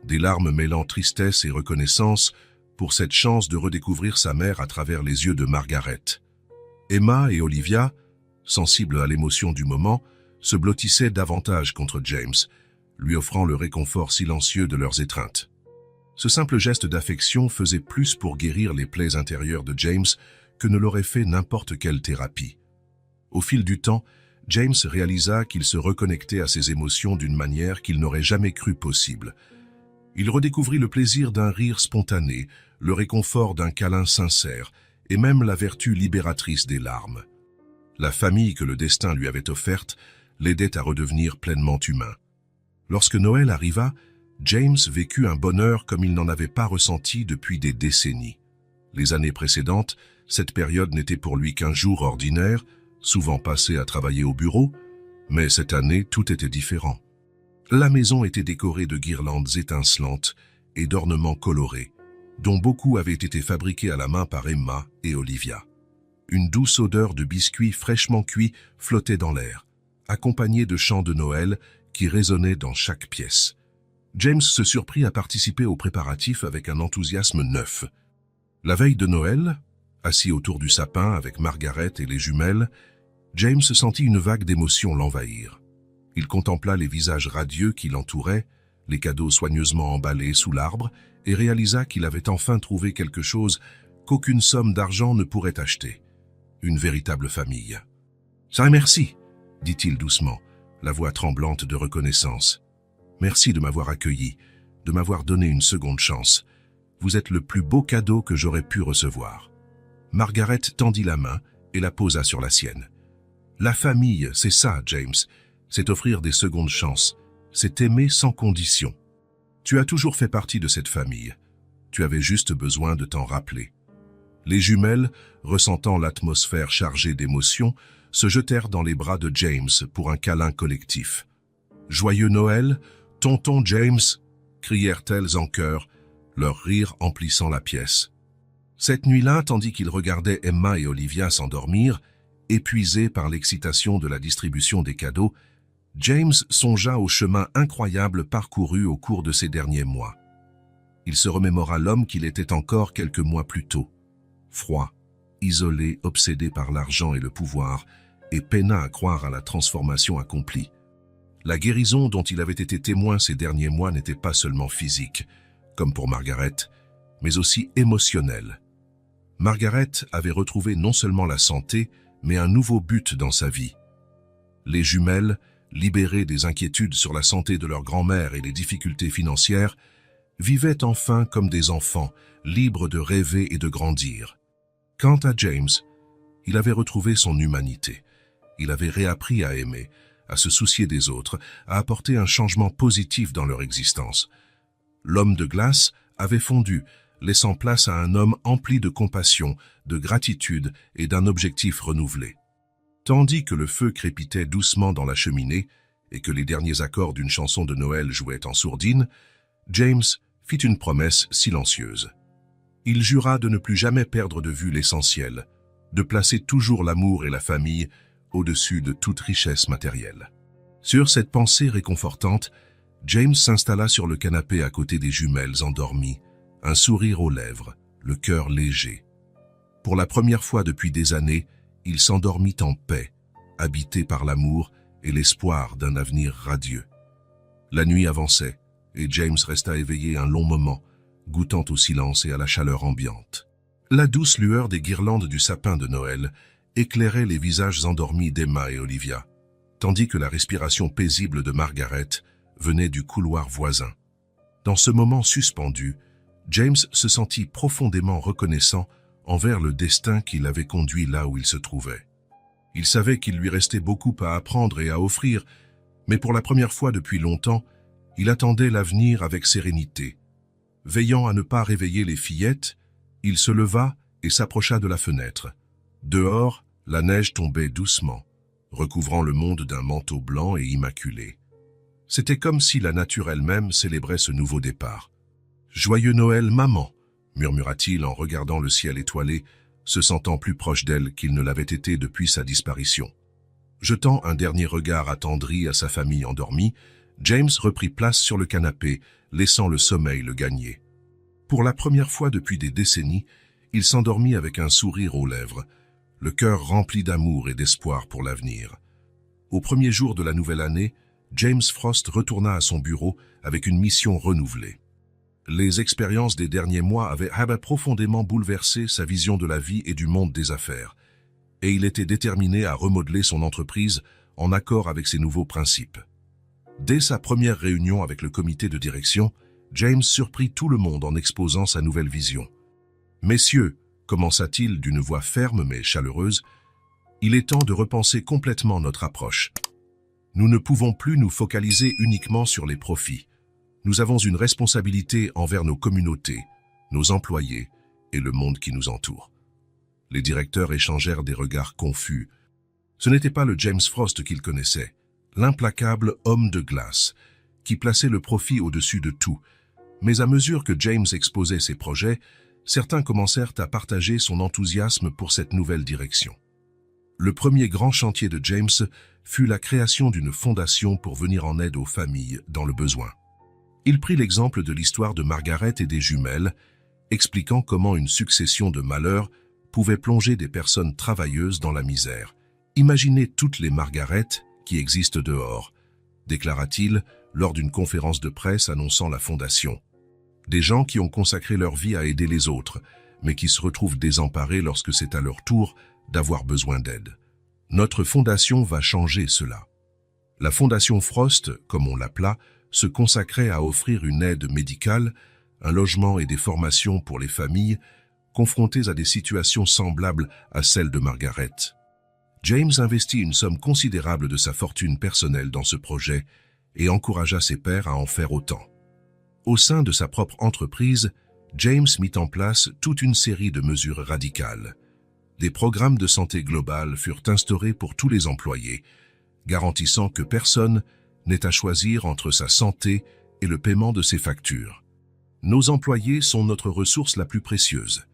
des larmes mêlant tristesse et reconnaissance pour cette chance de redécouvrir sa mère à travers les yeux de Margaret. Emma et Olivia, sensibles à l'émotion du moment, se blottissaient davantage contre James, lui offrant le réconfort silencieux de leurs étreintes. Ce simple geste d'affection faisait plus pour guérir les plaies intérieures de James que ne l'aurait fait n'importe quelle thérapie. Au fil du temps, James réalisa qu'il se reconnectait à ses émotions d'une manière qu'il n'aurait jamais cru possible. Il redécouvrit le plaisir d'un rire spontané, le réconfort d'un câlin sincère et même la vertu libératrice des larmes. La famille que le destin lui avait offerte l'aidait à redevenir pleinement humain. Lorsque Noël arriva, James vécut un bonheur comme il n'en avait pas ressenti depuis des décennies. Les années précédentes, cette période n'était pour lui qu'un jour ordinaire, souvent passé à travailler au bureau, mais cette année, tout était différent. La maison était décorée de guirlandes étincelantes et d'ornements colorés, dont beaucoup avaient été fabriqués à la main par Emma et Olivia. Une douce odeur de biscuits fraîchement cuits flottait dans l'air, accompagné de chants de Noël qui résonnaient dans chaque pièce. James se surprit à participer aux préparatifs avec un enthousiasme neuf. La veille de Noël, assis autour du sapin avec Margaret et les jumelles, James sentit une vague d'émotion l'envahir. Il contempla les visages radieux qui l'entouraient, les cadeaux soigneusement emballés sous l'arbre, et réalisa qu'il avait enfin trouvé quelque chose qu'aucune somme d'argent ne pourrait acheter. Une véritable famille. « Ça, merci !» dit-il doucement, la voix tremblante de reconnaissance. « Merci de m'avoir accueilli, de m'avoir donné une seconde chance. Vous êtes le plus beau cadeau que j'aurais pu recevoir. » Margaret tendit la main et la posa sur la sienne. « La famille, c'est ça, James. C'est offrir des secondes chances. C'est aimer sans condition. Tu as toujours fait partie de cette famille. Tu avais juste besoin de t'en rappeler. » Les jumelles, ressentant l'atmosphère chargée d'émotions, se jetèrent dans les bras de James pour un câlin collectif. « Joyeux Noël, tonton James !» crièrent-elles en chœur, leur rire emplissant la pièce. Cette nuit-là, tandis qu'ils regardaient Emma et Olivia s'endormir, épuisés par l'excitation de la distribution des cadeaux, James songea au chemin incroyable parcouru au cours de ces derniers mois. Il se remémora l'homme qu'il était encore quelques mois plus tôt. Froid, isolé, obsédé par l'argent et le pouvoir, et peina à croire à la transformation accomplie. La guérison dont il avait été témoin ces derniers mois n'était pas seulement physique, comme pour Margaret, mais aussi émotionnelle. Margaret avait retrouvé non seulement la santé, mais un nouveau but dans sa vie. Les jumelles, libérées des inquiétudes sur la santé de leur grand-mère et les difficultés financières, vivaient enfin comme des enfants, libres de rêver et de grandir. Quant à James, il avait retrouvé son humanité. Il avait réappris à aimer, à se soucier des autres, à apporter un changement positif dans leur existence. L'homme de glace avait fondu, laissant place à un homme empli de compassion, de gratitude et d'un objectif renouvelé. Tandis que le feu crépitait doucement dans la cheminée et que les derniers accords d'une chanson de Noël jouaient en sourdine, James fit une promesse silencieuse. Il jura de ne plus jamais perdre de vue l'essentiel, de placer toujours l'amour et la famille au-dessus de toute richesse matérielle. Sur cette pensée réconfortante, James s'installa sur le canapé à côté des jumelles endormies, un sourire aux lèvres, le cœur léger. Pour la première fois depuis des années, il s'endormit en paix, habité par l'amour et l'espoir d'un avenir radieux. La nuit avançait, et James resta éveillé un long moment, goûtant au silence et à la chaleur ambiante. La douce lueur des guirlandes du sapin de Noël éclairait les visages endormis d'Emma et Olivia, tandis que la respiration paisible de Margaret venait du couloir voisin. Dans ce moment suspendu, James se sentit profondément reconnaissant envers le destin qui l'avait conduit là où il se trouvait. Il savait qu'il lui restait beaucoup à apprendre et à offrir, mais pour la première fois depuis longtemps, il attendait l'avenir avec sérénité. Veillant à ne pas réveiller les fillettes, il se leva et s'approcha de la fenêtre. Dehors, la neige tombait doucement, recouvrant le monde d'un manteau blanc et immaculé. C'était comme si la nature elle-même célébrait ce nouveau départ. « Joyeux Noël, maman !» murmura-t-il en regardant le ciel étoilé, se sentant plus proche d'elle qu'il ne l'avait été depuis sa disparition. Jetant un dernier regard attendri à sa famille endormie, James reprit place sur le canapé, laissant le sommeil le gagner. Pour la première fois depuis des décennies, il s'endormit avec un sourire aux lèvres, le cœur rempli d'amour et d'espoir pour l'avenir. Au premier jour de la nouvelle année, James Frost retourna à son bureau avec une mission renouvelée. Les expériences des derniers mois avaient profondément bouleversé sa vision de la vie et du monde des affaires, et il était déterminé à remodeler son entreprise en accord avec ses nouveaux principes. Dès sa première réunion avec le comité de direction, James surprit tout le monde en exposant sa nouvelle vision. « Messieurs, commença-t-il d'une voix ferme mais chaleureuse, il est temps de repenser complètement notre approche. Nous ne pouvons plus nous focaliser uniquement sur les profits. Nous avons une responsabilité envers nos communautés, nos employés et le monde qui nous entoure. » Les directeurs échangèrent des regards confus. Ce n'était pas le James Frost qu'ils connaissaient, l'implacable homme de glace, qui plaçait le profit au-dessus de tout. Mais à mesure que James exposait ses projets, certains commencèrent à partager son enthousiasme pour cette nouvelle direction. Le premier grand chantier de James fut la création d'une fondation pour venir en aide aux familles dans le besoin. Il prit l'exemple de l'histoire de Margaret et des jumelles, expliquant comment une succession de malheurs pouvait plonger des personnes travailleuses dans la misère. Imaginez toutes les Margaret qui existent dehors, déclara-t-il lors d'une conférence de presse annonçant la fondation. Des gens qui ont consacré leur vie à aider les autres, mais qui se retrouvent désemparés lorsque c'est à leur tour d'avoir besoin d'aide. Notre fondation va changer cela. La fondation Frost, comme on l'appela, se consacrait à offrir une aide médicale, un logement et des formations pour les familles confrontées à des situations semblables à celles de Margaret. James investit une somme considérable de sa fortune personnelle dans ce projet et encouragea ses pairs à en faire autant. Au sein de sa propre entreprise, James mit en place toute une série de mesures radicales. Des programmes de santé globale furent instaurés pour tous les employés, garantissant que personne n'ait à choisir entre sa santé et le paiement de ses factures. « Nos employés sont notre ressource la plus précieuse »,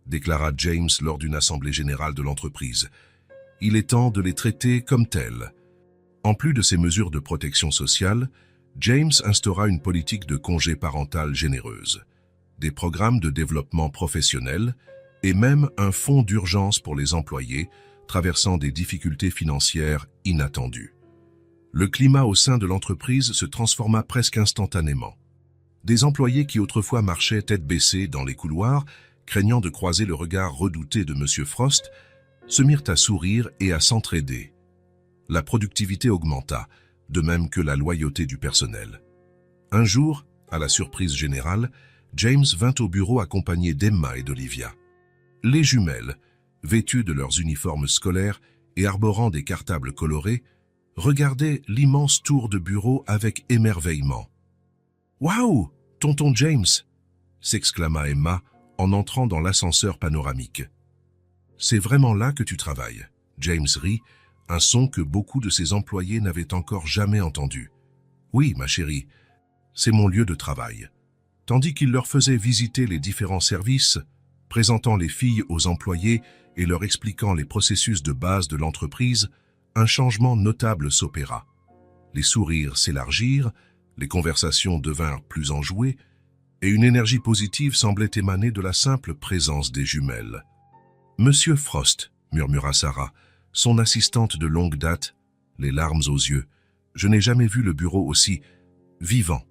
déclara James lors d'une assemblée générale de l'entreprise. « Il est temps de les traiter comme tels. » En plus de ces mesures de protection sociale, James instaura une politique de congé parental généreuse, des programmes de développement professionnel et même un fonds d'urgence pour les employés traversant des difficultés financières inattendues. Le climat au sein de l'entreprise se transforma presque instantanément. Des employés qui autrefois marchaient tête baissée dans les couloirs, craignant de croiser le regard redouté de M. Frost, se mirent à sourire et à s'entraider. La productivité augmenta, de même que la loyauté du personnel. Un jour, à la surprise générale, James vint au bureau accompagné d'Emma et d'Olivia. Les jumelles, vêtues de leurs uniformes scolaires et arborant des cartables colorés, regardaient l'immense tour de bureau avec émerveillement. « Waouh, tonton James !» s'exclama Emma en entrant dans l'ascenseur panoramique. « C'est vraiment là que tu travailles ?» James rit, un son que beaucoup de ses employés n'avaient encore jamais entendu. « Oui, ma chérie, c'est mon lieu de travail. » Tandis qu'il leur faisait visiter les différents services, présentant les filles aux employés et leur expliquant les processus de base de l'entreprise, un changement notable s'opéra. Les sourires s'élargirent, les conversations devinrent plus enjouées, et une énergie positive semblait émaner de la simple présence des jumelles. « Monsieur Frost », murmura Sarah, son assistante de longue date, les larmes aux yeux. « Je n'ai jamais vu le bureau aussi vivant. »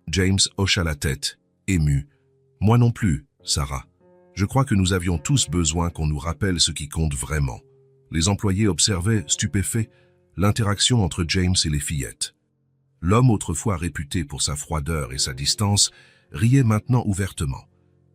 James hocha la tête, ému. « Moi non plus, Sarah. Je crois que nous avions tous besoin qu'on nous rappelle ce qui compte vraiment. » Les employés observaient, stupéfaits, l'interaction entre James et les fillettes. L'homme autrefois réputé pour sa froideur et sa distance riait maintenant ouvertement,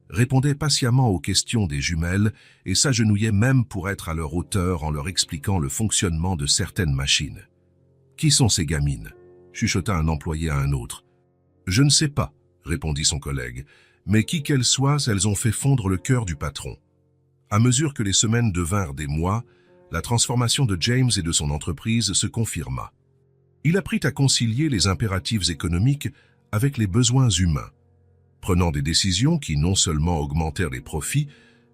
répondait patiemment aux questions des jumelles et s'agenouillait même pour être à leur hauteur en leur expliquant le fonctionnement de certaines machines. « Qui sont ces gamines ?» chuchota un employé à un autre. « Je ne sais pas », répondit son collègue, « mais qui qu'elles soient, elles ont fait fondre le cœur du patron. » À mesure que les semaines devinrent des mois, la transformation de James et de son entreprise se confirma. Il apprit à concilier les impératifs économiques avec les besoins humains, prenant des décisions qui non seulement augmentèrent les profits,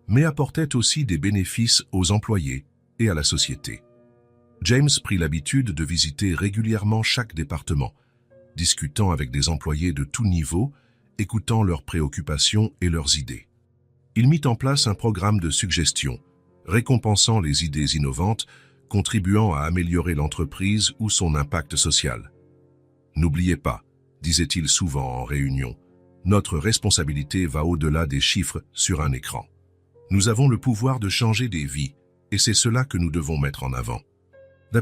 mais apportaient aussi des bénéfices aux employés et à la société. James prit l'habitude de visiter régulièrement chaque département, discutant avec des employés de tout niveau, écoutant leurs préoccupations et leurs idées. Il mit en place un programme de suggestions, récompensant les idées innovantes, contribuant à améliorer l'entreprise ou son impact social. « N'oubliez pas, disait-il souvent en réunion, notre responsabilité va au-delà des chiffres sur un écran. Nous avons le pouvoir de changer des vies, et c'est cela que nous devons mettre en avant. »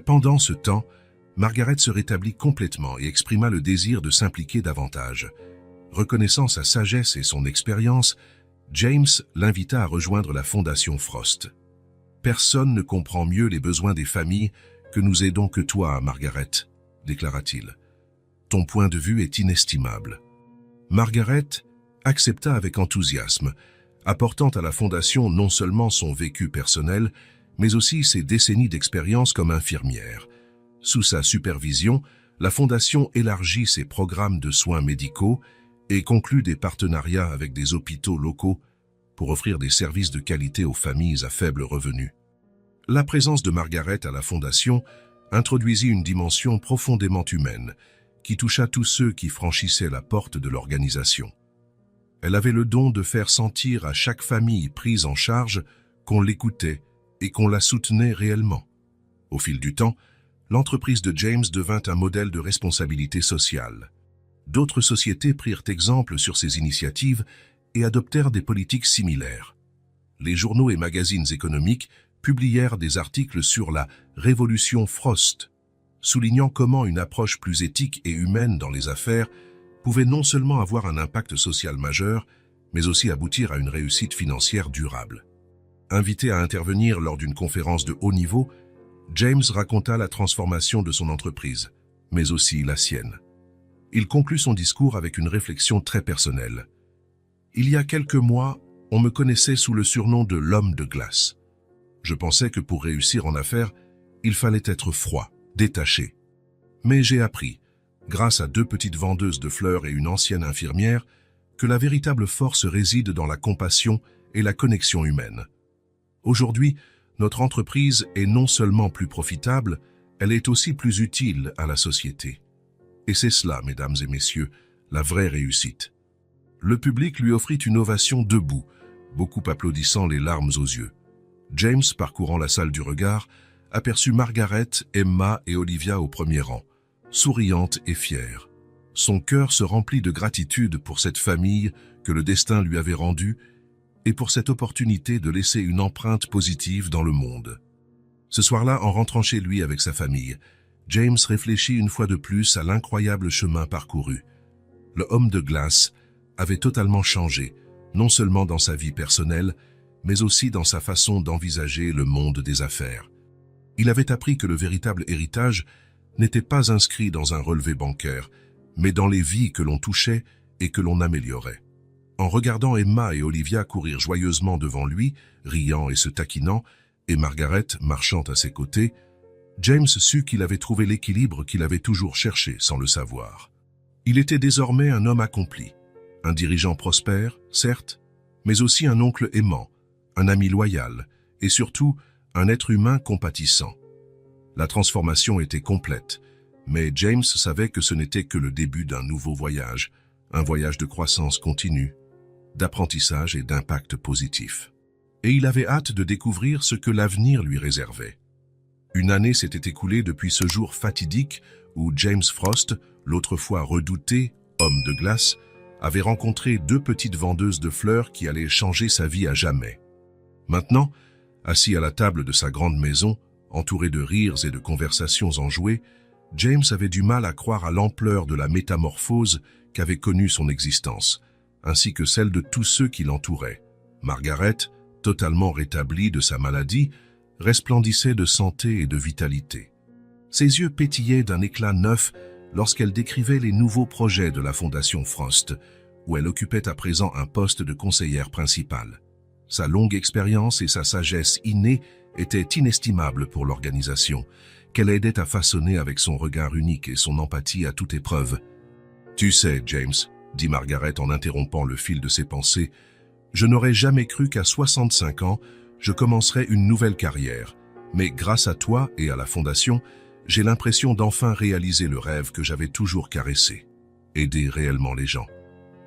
Pendant ce temps, Margaret se rétablit complètement et exprima le désir de s'impliquer davantage. Reconnaissant sa sagesse et son expérience, James l'invita à rejoindre la Fondation Frost. « Personne ne comprend mieux les besoins des familles que nous aidons que toi, Margaret, » déclara-t-il. « Ton point de vue est inestimable. » Margaret accepta avec enthousiasme, apportant à la Fondation non seulement son vécu personnel, mais aussi ses décennies d'expérience comme infirmière. Sous sa supervision, la Fondation élargit ses programmes de soins médicaux et conclut des partenariats avec des hôpitaux locaux pour offrir des services de qualité aux familles à faible revenu. La présence de Margaret à la Fondation introduisit une dimension profondément humaine qui toucha tous ceux qui franchissaient la porte de l'organisation. Elle avait le don de faire sentir à chaque famille prise en charge qu'on l'écoutait et qu'on la soutenait réellement. Au fil du temps, l'entreprise de James devint un modèle de responsabilité sociale. D'autres sociétés prirent exemple sur ces initiatives et adoptèrent des politiques similaires. Les journaux et magazines économiques publièrent des articles sur la « révolution Frost », soulignant comment une approche plus éthique et humaine dans les affaires pouvait non seulement avoir un impact social majeur, mais aussi aboutir à une réussite financière durable. Invité à intervenir lors d'une conférence de haut niveau, James raconta la transformation de son entreprise, mais aussi la sienne. Il conclut son discours avec une réflexion très personnelle. « Il y a quelques mois, on me connaissait sous le surnom de l'homme de glace. Je pensais que pour réussir en affaires, il fallait être froid, détaché. Mais j'ai appris, grâce à 2 petites vendeuses de fleurs et une ancienne infirmière, que la véritable force réside dans la compassion et la connexion humaine. Aujourd'hui, notre entreprise est non seulement plus profitable, elle est aussi plus utile à la société. Et c'est cela, mesdames et messieurs, la vraie réussite. » Le public lui offrit une ovation debout, beaucoup applaudissant les larmes aux yeux. James, parcourant la salle du regard, aperçut Margaret, Emma et Olivia au premier rang, souriantes et fières. Son cœur se remplit de gratitude pour cette famille que le destin lui avait rendue et pour cette opportunité de laisser une empreinte positive dans le monde. Ce soir-là, en rentrant chez lui avec sa famille, James réfléchit une fois de plus à l'incroyable chemin parcouru. Le homme de glace avait totalement changé, non seulement dans sa vie personnelle, mais aussi dans sa façon d'envisager le monde des affaires. Il avait appris que le véritable héritage n'était pas inscrit dans un relevé bancaire, mais dans les vies que l'on touchait et que l'on améliorait. En regardant Emma et Olivia courir joyeusement devant lui, riant et se taquinant, et Margaret marchant à ses côtés, James sut qu'il avait trouvé l'équilibre qu'il avait toujours cherché sans le savoir. Il était désormais un homme accompli, un dirigeant prospère, certes, mais aussi un oncle aimant, un ami loyal et surtout un être humain compatissant. La transformation était complète, mais James savait que ce n'était que le début d'un nouveau voyage, un voyage de croissance continue, d'apprentissage et d'impact positif. Et il avait hâte de découvrir ce que l'avenir lui réservait. Une année s'était écoulée depuis ce jour fatidique où James Frost, l'autrefois redouté homme de glace, avait rencontré 2 petites vendeuses de fleurs qui allaient changer sa vie à jamais. Maintenant, assis à la table de sa grande maison, entouré de rires et de conversations enjouées, James avait du mal à croire à l'ampleur de la métamorphose qu'avait connue son existence, ainsi que celle de tous ceux qui l'entouraient. Margaret, totalement rétablie de sa maladie, resplendissait de santé et de vitalité. Ses yeux pétillaient d'un éclat neuf lorsqu'elle décrivait les nouveaux projets de la Fondation Frost, où elle occupait à présent un poste de conseillère principale. Sa longue expérience et sa sagesse innée étaient inestimables pour l'organisation, qu'elle aidait à façonner avec son regard unique et son empathie à toute épreuve. « Tu sais, James, » dit Margaret en interrompant le fil de ses pensées, « je n'aurais jamais cru qu'à 65 ans, je commencerais une nouvelle carrière, mais grâce à toi et à la Fondation, j'ai l'impression d'enfin réaliser le rêve que j'avais toujours caressé, aider réellement les gens. »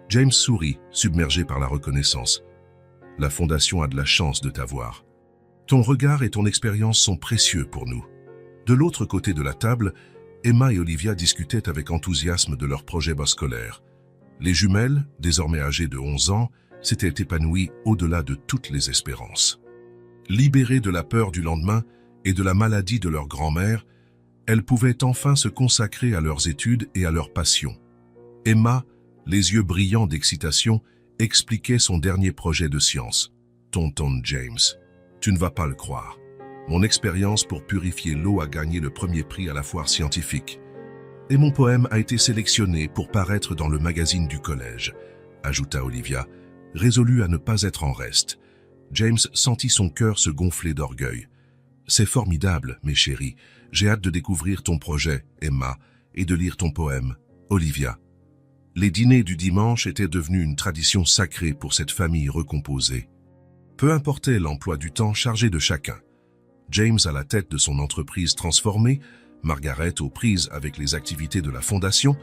James sourit, submergé par la reconnaissance. « La Fondation a de la chance de t'avoir. Ton regard et ton expérience sont précieux pour nous. » De l'autre côté de la table, Emma et Olivia discutaient avec enthousiasme de leur projet bas scolaire. Les jumelles, désormais âgées de 11 ans, s'étaient épanouies au-delà de toutes les espérances. Libérées de la peur du lendemain et de la maladie de leur grand-mère, elles pouvaient enfin se consacrer à leurs études et à leurs passions. Emma, les yeux brillants d'excitation, expliquait son dernier projet de science. « Tonton James, tu ne vas pas le croire. Mon expérience pour purifier l'eau a gagné le premier prix à la foire scientifique. Et mon poème a été sélectionné pour paraître dans le magazine du collège, » ajouta Olivia, résolue à ne pas être en reste. James sentit son cœur se gonfler d'orgueil. « C'est formidable, mes chéris. J'ai hâte de découvrir ton projet, Emma, et de lire ton poème, Olivia. » Les dîners du dimanche étaient devenus une tradition sacrée pour cette famille recomposée. Peu importait l'emploi du temps chargé de chacun. James à la tête de son entreprise transformée, Margaret aux prises avec les activités de la fondation,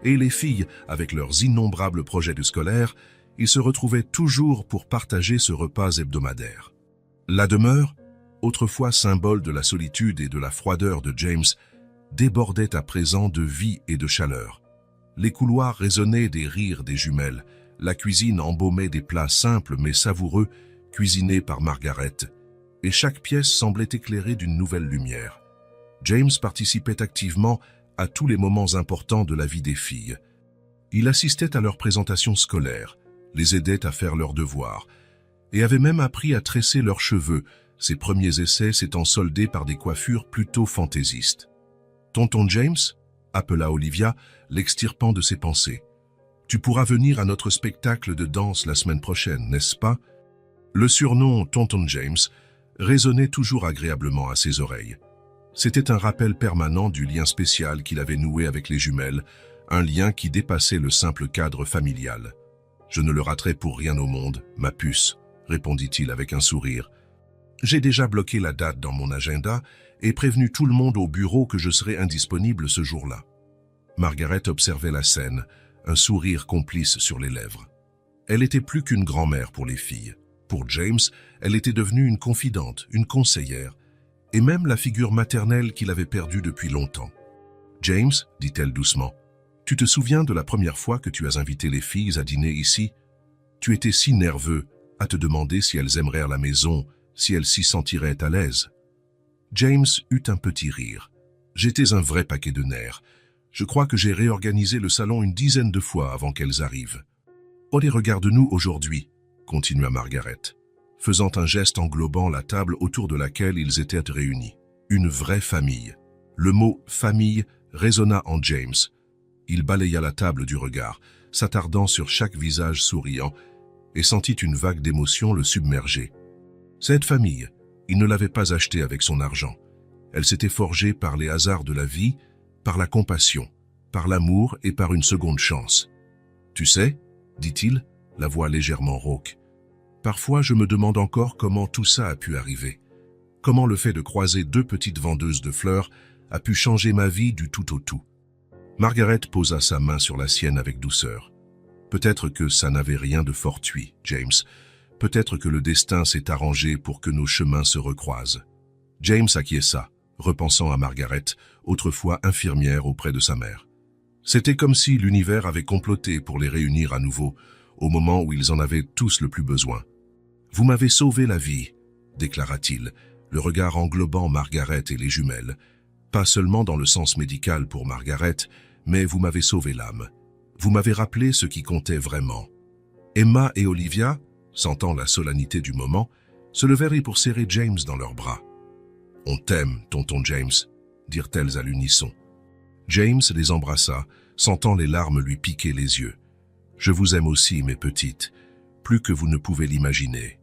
et les filles avec leurs innombrables projets de scolaire, ils se retrouvaient toujours pour partager ce repas hebdomadaire. La demeure, autrefois symbole de la solitude et de la froideur de James, débordait à présent de vie et de chaleur. Les couloirs résonnaient des rires des jumelles, la cuisine embaumait des plats simples mais savoureux, cuisinés par Margaret, et chaque pièce semblait éclairée d'une nouvelle lumière. James participait activement à tous les moments importants de la vie des filles. Il assistait à leurs présentations scolaires, les aidait à faire leurs devoirs, et avait même appris à tresser leurs cheveux, ses premiers essais s'étant soldés par des coiffures plutôt fantaisistes. « Tonton James » appela Olivia, l'extirpant de ses pensées. « Tu pourras venir à notre spectacle de danse la semaine prochaine, n'est-ce pas ?» Le surnom « Tonton James » résonnait toujours agréablement à ses oreilles. C'était un rappel permanent du lien spécial qu'il avait noué avec les jumelles, un lien qui dépassait le simple cadre familial. « Je ne le raterai pour rien au monde, ma puce », répondit-il avec un sourire. « J'ai déjà bloqué la date dans mon agenda et prévenu tout le monde au bureau que je serai indisponible ce jour-là. » Margaret observait la scène, un sourire complice sur les lèvres. Elle était plus qu'une grand-mère pour les filles. Pour James, elle était devenue une confidente, une conseillère, et même la figure maternelle qu'il avait perdue depuis longtemps. « James, dit-elle doucement, tu te souviens de la première fois que tu as invité les filles à dîner ici? Tu étais si nerveux à te demander si elles aimeraient la maison, si elles s'y sentiraient à l'aise. » James eut un petit rire. « J'étais un vrai paquet de nerfs. Je crois que j'ai réorganisé le salon une dizaine de fois avant qu'elles arrivent. »« Oh, et regarde-nous aujourd'hui, » continua Margaret, faisant un geste englobant la table autour de laquelle ils étaient réunis. Une vraie famille. Le mot « famille » résonna en James. Il balaya la table du regard, s'attardant sur chaque visage souriant, et sentit une vague d'émotion le submerger. Cette famille, il ne l'avait pas achetée avec son argent. Elle s'était forgée par les hasards de la vie, par la compassion, par l'amour et par une seconde chance. « Tu sais, » dit-il, la voix légèrement rauque, « parfois je me demande encore comment tout ça a pu arriver. Comment le fait de croiser deux petites vendeuses de fleurs a pu changer ma vie du tout au tout. » Margaret posa sa main sur la sienne avec douceur. « Peut-être que ça n'avait rien de fortuit, James. Peut-être que le destin s'est arrangé pour que nos chemins se recroisent. » James acquiesça, repensant à Margaret, autrefois infirmière auprès de sa mère. C'était comme si l'univers avait comploté pour les réunir à nouveau, au moment où ils en avaient tous le plus besoin. « Vous m'avez sauvé la vie, » déclara-t-il, le regard englobant Margaret et les jumelles. « Pas seulement dans le sens médical pour Margaret, mais vous m'avez sauvé l'âme. Vous m'avez rappelé ce qui comptait vraiment. » Emma et Olivia, sentant la solennité du moment, se levèrent pour serrer James dans leurs bras. « On t'aime, tonton James », dirent-elles à l'unisson. James les embrassa, sentant les larmes lui piquer les yeux. « Je vous aime aussi, mes petites, plus que vous ne pouvez l'imaginer. »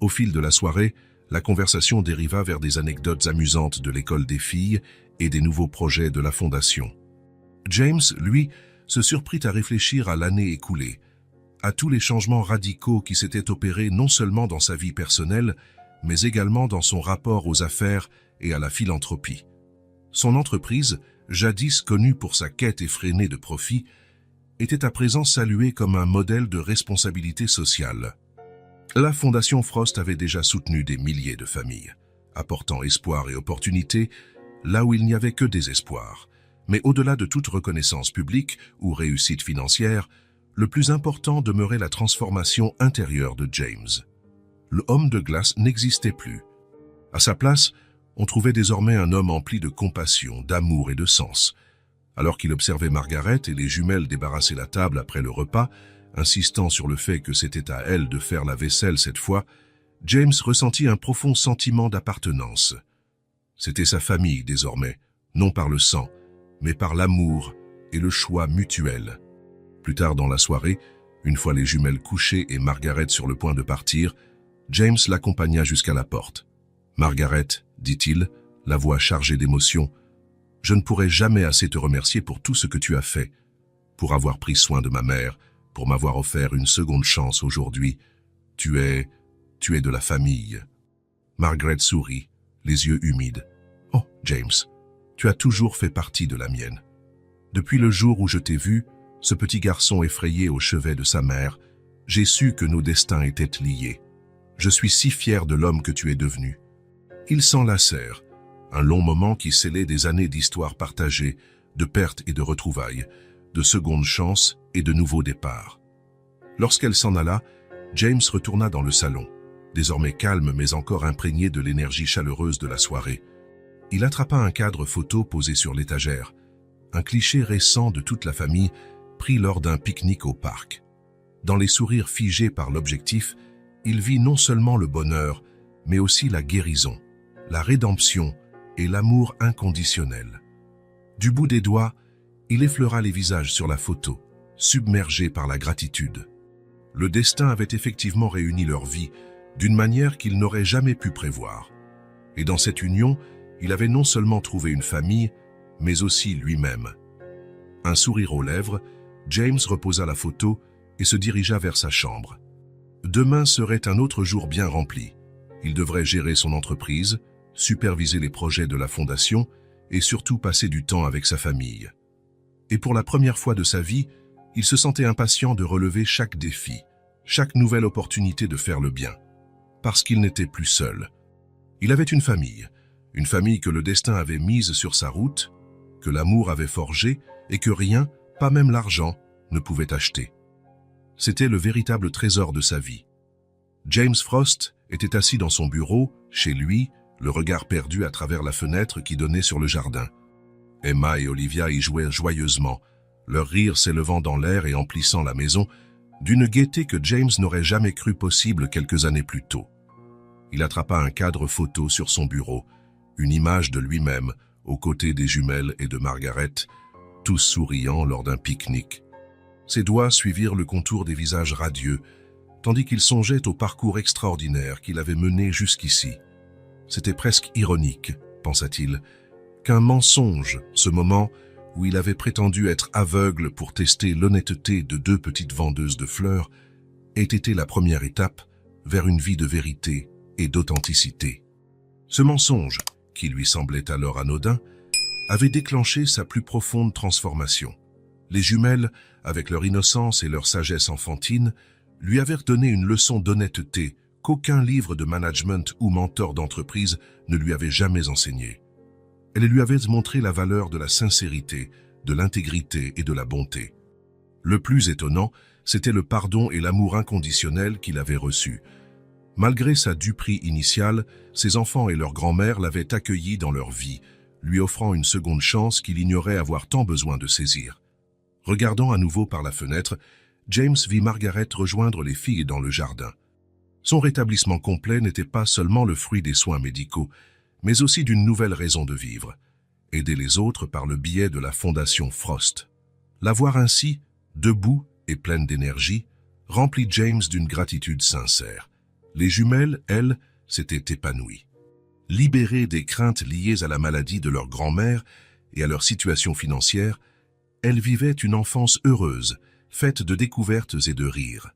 Au fil de la soirée, la conversation dériva vers des anecdotes amusantes de l'école des filles et des nouveaux projets de la fondation. James, lui, se surprit à réfléchir à l'année écoulée, à tous les changements radicaux qui s'étaient opérés non seulement dans sa vie personnelle, mais également dans son rapport aux affaires et à la philanthropie. Son entreprise, jadis connue pour sa quête effrénée de profit, était à présent saluée comme un modèle de responsabilité sociale. La Fondation Frost avait déjà soutenu des milliers de familles, apportant espoir et opportunité là où il n'y avait que désespoir. Mais au-delà de toute reconnaissance publique ou réussite financière, le plus important demeurait la transformation intérieure de James. Le homme de glace n'existait plus. À sa place, on trouvait désormais un homme empli de compassion, d'amour et de sens. Alors qu'il observait Margaret et les jumelles débarrasser la table après le repas, insistant sur le fait que c'était à elle de faire la vaisselle cette fois, James ressentit un profond sentiment d'appartenance. C'était sa famille désormais, non par le sang, mais par l'amour et le choix mutuel. Plus tard dans la soirée, une fois les jumelles couchées et Margaret sur le point de partir, James l'accompagna jusqu'à la porte. « Margaret, dit-il, la voix chargée d'émotion, je ne pourrai jamais assez te remercier pour tout ce que tu as fait, pour avoir pris soin de ma mère, pour m'avoir offert une seconde chance aujourd'hui. Tu es de la famille. » Margaret sourit, les yeux humides. « Oh, James, tu as toujours fait partie de la mienne. Depuis le jour où je t'ai vu, ce petit garçon effrayé au chevet de sa mère, j'ai su que nos destins étaient liés. Je suis si fier de l'homme que tu es devenu. » Ils s'enlacèrent, un long moment qui scellait des années d'histoire partagée, de pertes et de retrouvailles, de secondes chances et de nouveaux départs. Lorsqu'elle s'en alla, James retourna dans le salon, désormais calme mais encore imprégné de l'énergie chaleureuse de la soirée. Il attrapa un cadre photo posé sur l'étagère, un cliché récent de toute la famille pris lors d'un pique-nique au parc. Dans les sourires figés par l'objectif, il vit non seulement le bonheur, mais aussi la guérison, la rédemption et l'amour inconditionnel. Du bout des doigts, il effleura les visages sur la photo, submergé par la gratitude. Le destin avait effectivement réuni leur vie d'une manière qu'il n'aurait jamais pu prévoir. Et dans cette union, il avait non seulement trouvé une famille, mais aussi lui-même. Un sourire aux lèvres, James reposa la photo et se dirigea vers sa chambre. Demain serait un autre jour bien rempli. Il devrait gérer son entreprise, superviser les projets de la fondation et surtout passer du temps avec sa famille. Et pour la première fois de sa vie, il se sentait impatient de relever chaque défi, chaque nouvelle opportunité de faire le bien, parce qu'il n'était plus seul. Il avait une famille que le destin avait mise sur sa route, que l'amour avait forgée et que rien, pas même l'argent, ne pouvait acheter. C'était le véritable trésor de sa vie. James Frost était assis dans son bureau, chez lui, le regard perdu à travers la fenêtre qui donnait sur le jardin. Emma et Olivia y jouaient joyeusement, leur rire s'élevant dans l'air et emplissant la maison, d'une gaieté que James n'aurait jamais cru possible quelques années plus tôt. Il attrapa un cadre photo sur son bureau, une image de lui-même, aux côtés des jumelles et de Margaret, tous souriants lors d'un pique-nique. Ses doigts suivirent le contour des visages radieux, tandis qu'il songeait au parcours extraordinaire qu'il avait mené jusqu'ici. C'était presque ironique, pensa-t-il, qu'un mensonge, ce moment où il avait prétendu être aveugle pour tester l'honnêteté de deux petites vendeuses de fleurs, ait été la première étape vers une vie de vérité et d'authenticité. Ce mensonge, qui lui semblait alors anodin, avait déclenché sa plus profonde transformation. Les jumelles, avec leur innocence et leur sagesse enfantine, lui avaient donné une leçon d'honnêteté qu'aucun livre de management ou mentor d'entreprise ne lui avait jamais enseignée. Elle lui avait montré la valeur de la sincérité, de l'intégrité et de la bonté. Le plus étonnant, c'était le pardon et l'amour inconditionnel qu'il avait reçu. Malgré sa duperie initiale, ses enfants et leur grand-mère l'avaient accueilli dans leur vie, lui offrant une seconde chance qu'il ignorait avoir tant besoin de saisir. Regardant à nouveau par la fenêtre, James vit Margaret rejoindre les filles dans le jardin. Son rétablissement complet n'était pas seulement le fruit des soins médicaux, mais aussi d'une nouvelle raison de vivre, aider les autres par le biais de la Fondation Frost. La voir ainsi, debout et pleine d'énergie, remplit James d'une gratitude sincère. Les jumelles, elles, s'étaient épanouies. Libérées des craintes liées à la maladie de leur grand-mère et à leur situation financière, elles vivaient une enfance heureuse, faite de découvertes et de rires.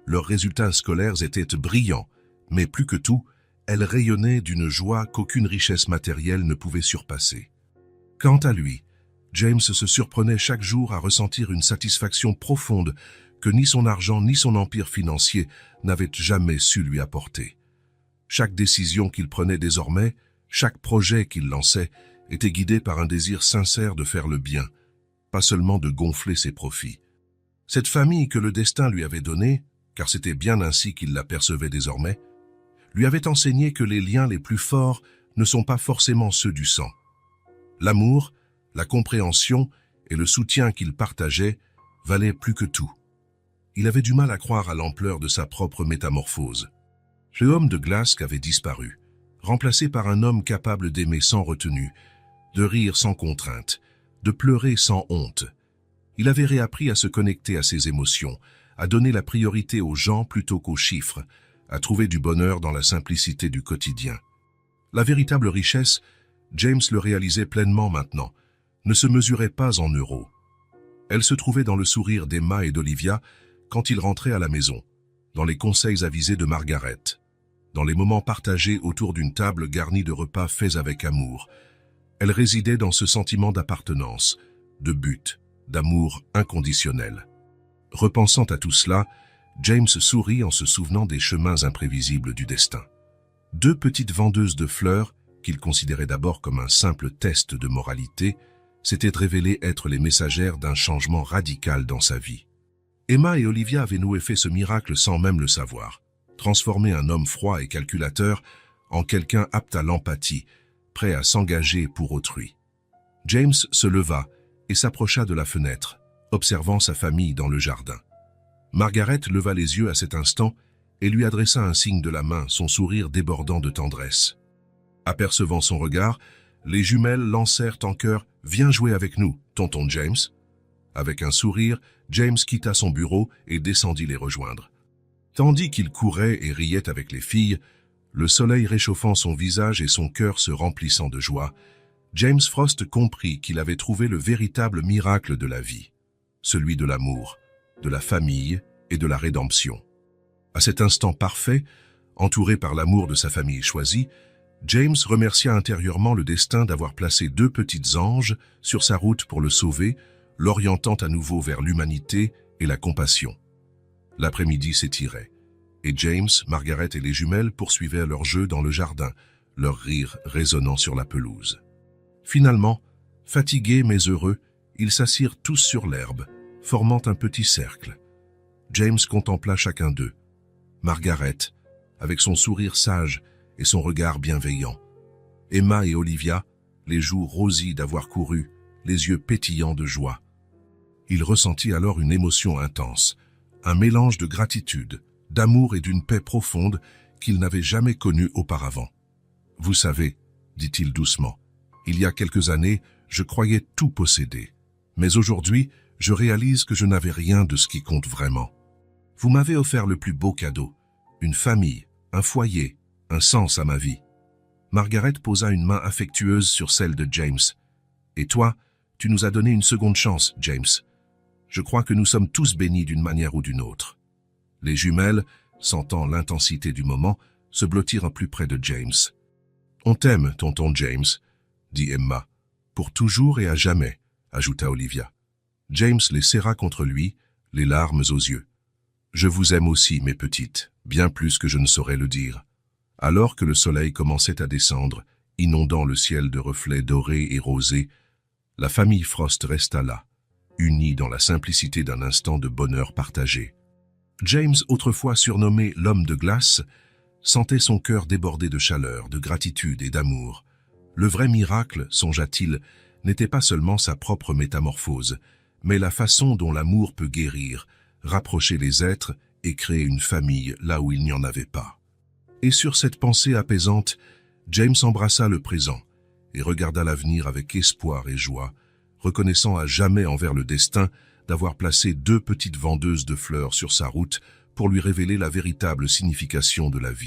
Leurs résultats scolaires étaient brillants, mais plus que tout, elles rayonnaient d'une joie qu'aucune richesse matérielle ne pouvait surpasser. Quant à lui, James se surprenait chaque jour à ressentir une satisfaction profonde que ni son argent ni son empire financier n'avaient jamais su lui apporter. Chaque décision qu'il prenait désormais, chaque projet qu'il lançait, était guidé par un désir sincère de faire le bien, pas seulement de gonfler ses profits. Cette famille que le destin lui avait donnée, car c'était bien ainsi qu'il la percevait désormais, lui avait enseigné que les liens les plus forts ne sont pas forcément ceux du sang. L'amour, la compréhension et le soutien qu'il partageait valaient plus que tout. Il avait du mal à croire à l'ampleur de sa propre métamorphose. Le homme de glace avait disparu, remplacé par un homme capable d'aimer sans retenue, de rire sans contrainte, de pleurer sans honte. Il avait réappris à se connecter à ses émotions, à donner la priorité aux gens plutôt qu'aux chiffres, à trouver du bonheur dans la simplicité du quotidien. La véritable richesse, James le réalisait pleinement maintenant, ne se mesurait pas en euros. Elle se trouvait dans le sourire d'Emma et d'Olivia quand ils rentraient à la maison, dans les conseils avisés de Margaret, dans les moments partagés autour d'une table garnie de repas faits avec amour. Elle résidait dans ce sentiment d'appartenance, de but, d'amour inconditionnel. Repensant à tout cela, James sourit en se souvenant des chemins imprévisibles du destin. Deux petites vendeuses de fleurs, qu'il considérait d'abord comme un simple test de moralité, s'étaient révélées être les messagères d'un changement radical dans sa vie. Emma et Olivia avaient fait ce miracle sans même le savoir, transformer un homme froid et calculateur en quelqu'un apte à l'empathie, prêt à s'engager pour autrui. James se leva et s'approcha de la fenêtre, observant sa famille dans le jardin. Margaret leva les yeux à cet instant et lui adressa un signe de la main, son sourire débordant de tendresse. Apercevant son regard, les jumelles lancèrent en chœur « Viens jouer avec nous, tonton James ». Avec un sourire, James quitta son bureau et descendit les rejoindre. Tandis qu'il courait et riait avec les filles, le soleil réchauffant son visage et son cœur se remplissant de joie, James Frost comprit qu'il avait trouvé le véritable miracle de la vie, celui de l'amour, de la famille et de la rédemption. À cet instant parfait, entouré par l'amour de sa famille choisie, James remercia intérieurement le destin d'avoir placé deux petites anges sur sa route pour le sauver, l'orientant à nouveau vers l'humanité et la compassion. L'après-midi s'étirait, et James, Margaret et les jumelles poursuivaient leur jeu dans le jardin, leur rire résonnant sur la pelouse. Finalement, fatigués mais heureux, ils s'assirent tous sur l'herbe, formant un petit cercle. James contempla chacun d'eux. Margaret, avec son sourire sage et son regard bienveillant. Emma et Olivia, les joues rosies d'avoir couru, les yeux pétillants de joie. Il ressentit alors une émotion intense, un mélange de gratitude, d'amour et d'une paix profonde qu'il n'avait jamais connue auparavant. « Vous savez, dit-il doucement, il y a quelques années, je croyais tout posséder. Mais aujourd'hui, je réalise que je n'avais rien de ce qui compte vraiment. Vous m'avez offert le plus beau cadeau, une famille, un foyer, un sens à ma vie. » Margaret posa une main affectueuse sur celle de James. « Et toi, tu nous as donné une seconde chance, James. Je crois que nous sommes tous bénis d'une manière ou d'une autre. » Les jumelles, sentant l'intensité du moment, se blottirent plus près de James. « On t'aime, tonton James, » dit Emma. « Pour toujours et à jamais, » ajouta Olivia. James les serra contre lui, les larmes aux yeux. « Je vous aime aussi, mes petites, bien plus que je ne saurais le dire. » Alors que le soleil commençait à descendre, inondant le ciel de reflets dorés et rosés, la famille Frost resta là, unie dans la simplicité d'un instant de bonheur partagé. James, autrefois surnommé l'homme de glace, sentait son cœur déborder de chaleur, de gratitude et d'amour. Le vrai miracle, songea-t-il, n'était pas seulement sa propre métamorphose, mais la façon dont l'amour peut guérir, rapprocher les êtres et créer une famille là où il n'y en avait pas. Et sur cette pensée apaisante, James embrassa le présent et regarda l'avenir avec espoir et joie, reconnaissant à jamais envers le destin d'avoir placé deux petites vendeuses de fleurs sur sa route pour lui révéler la véritable signification de la vie.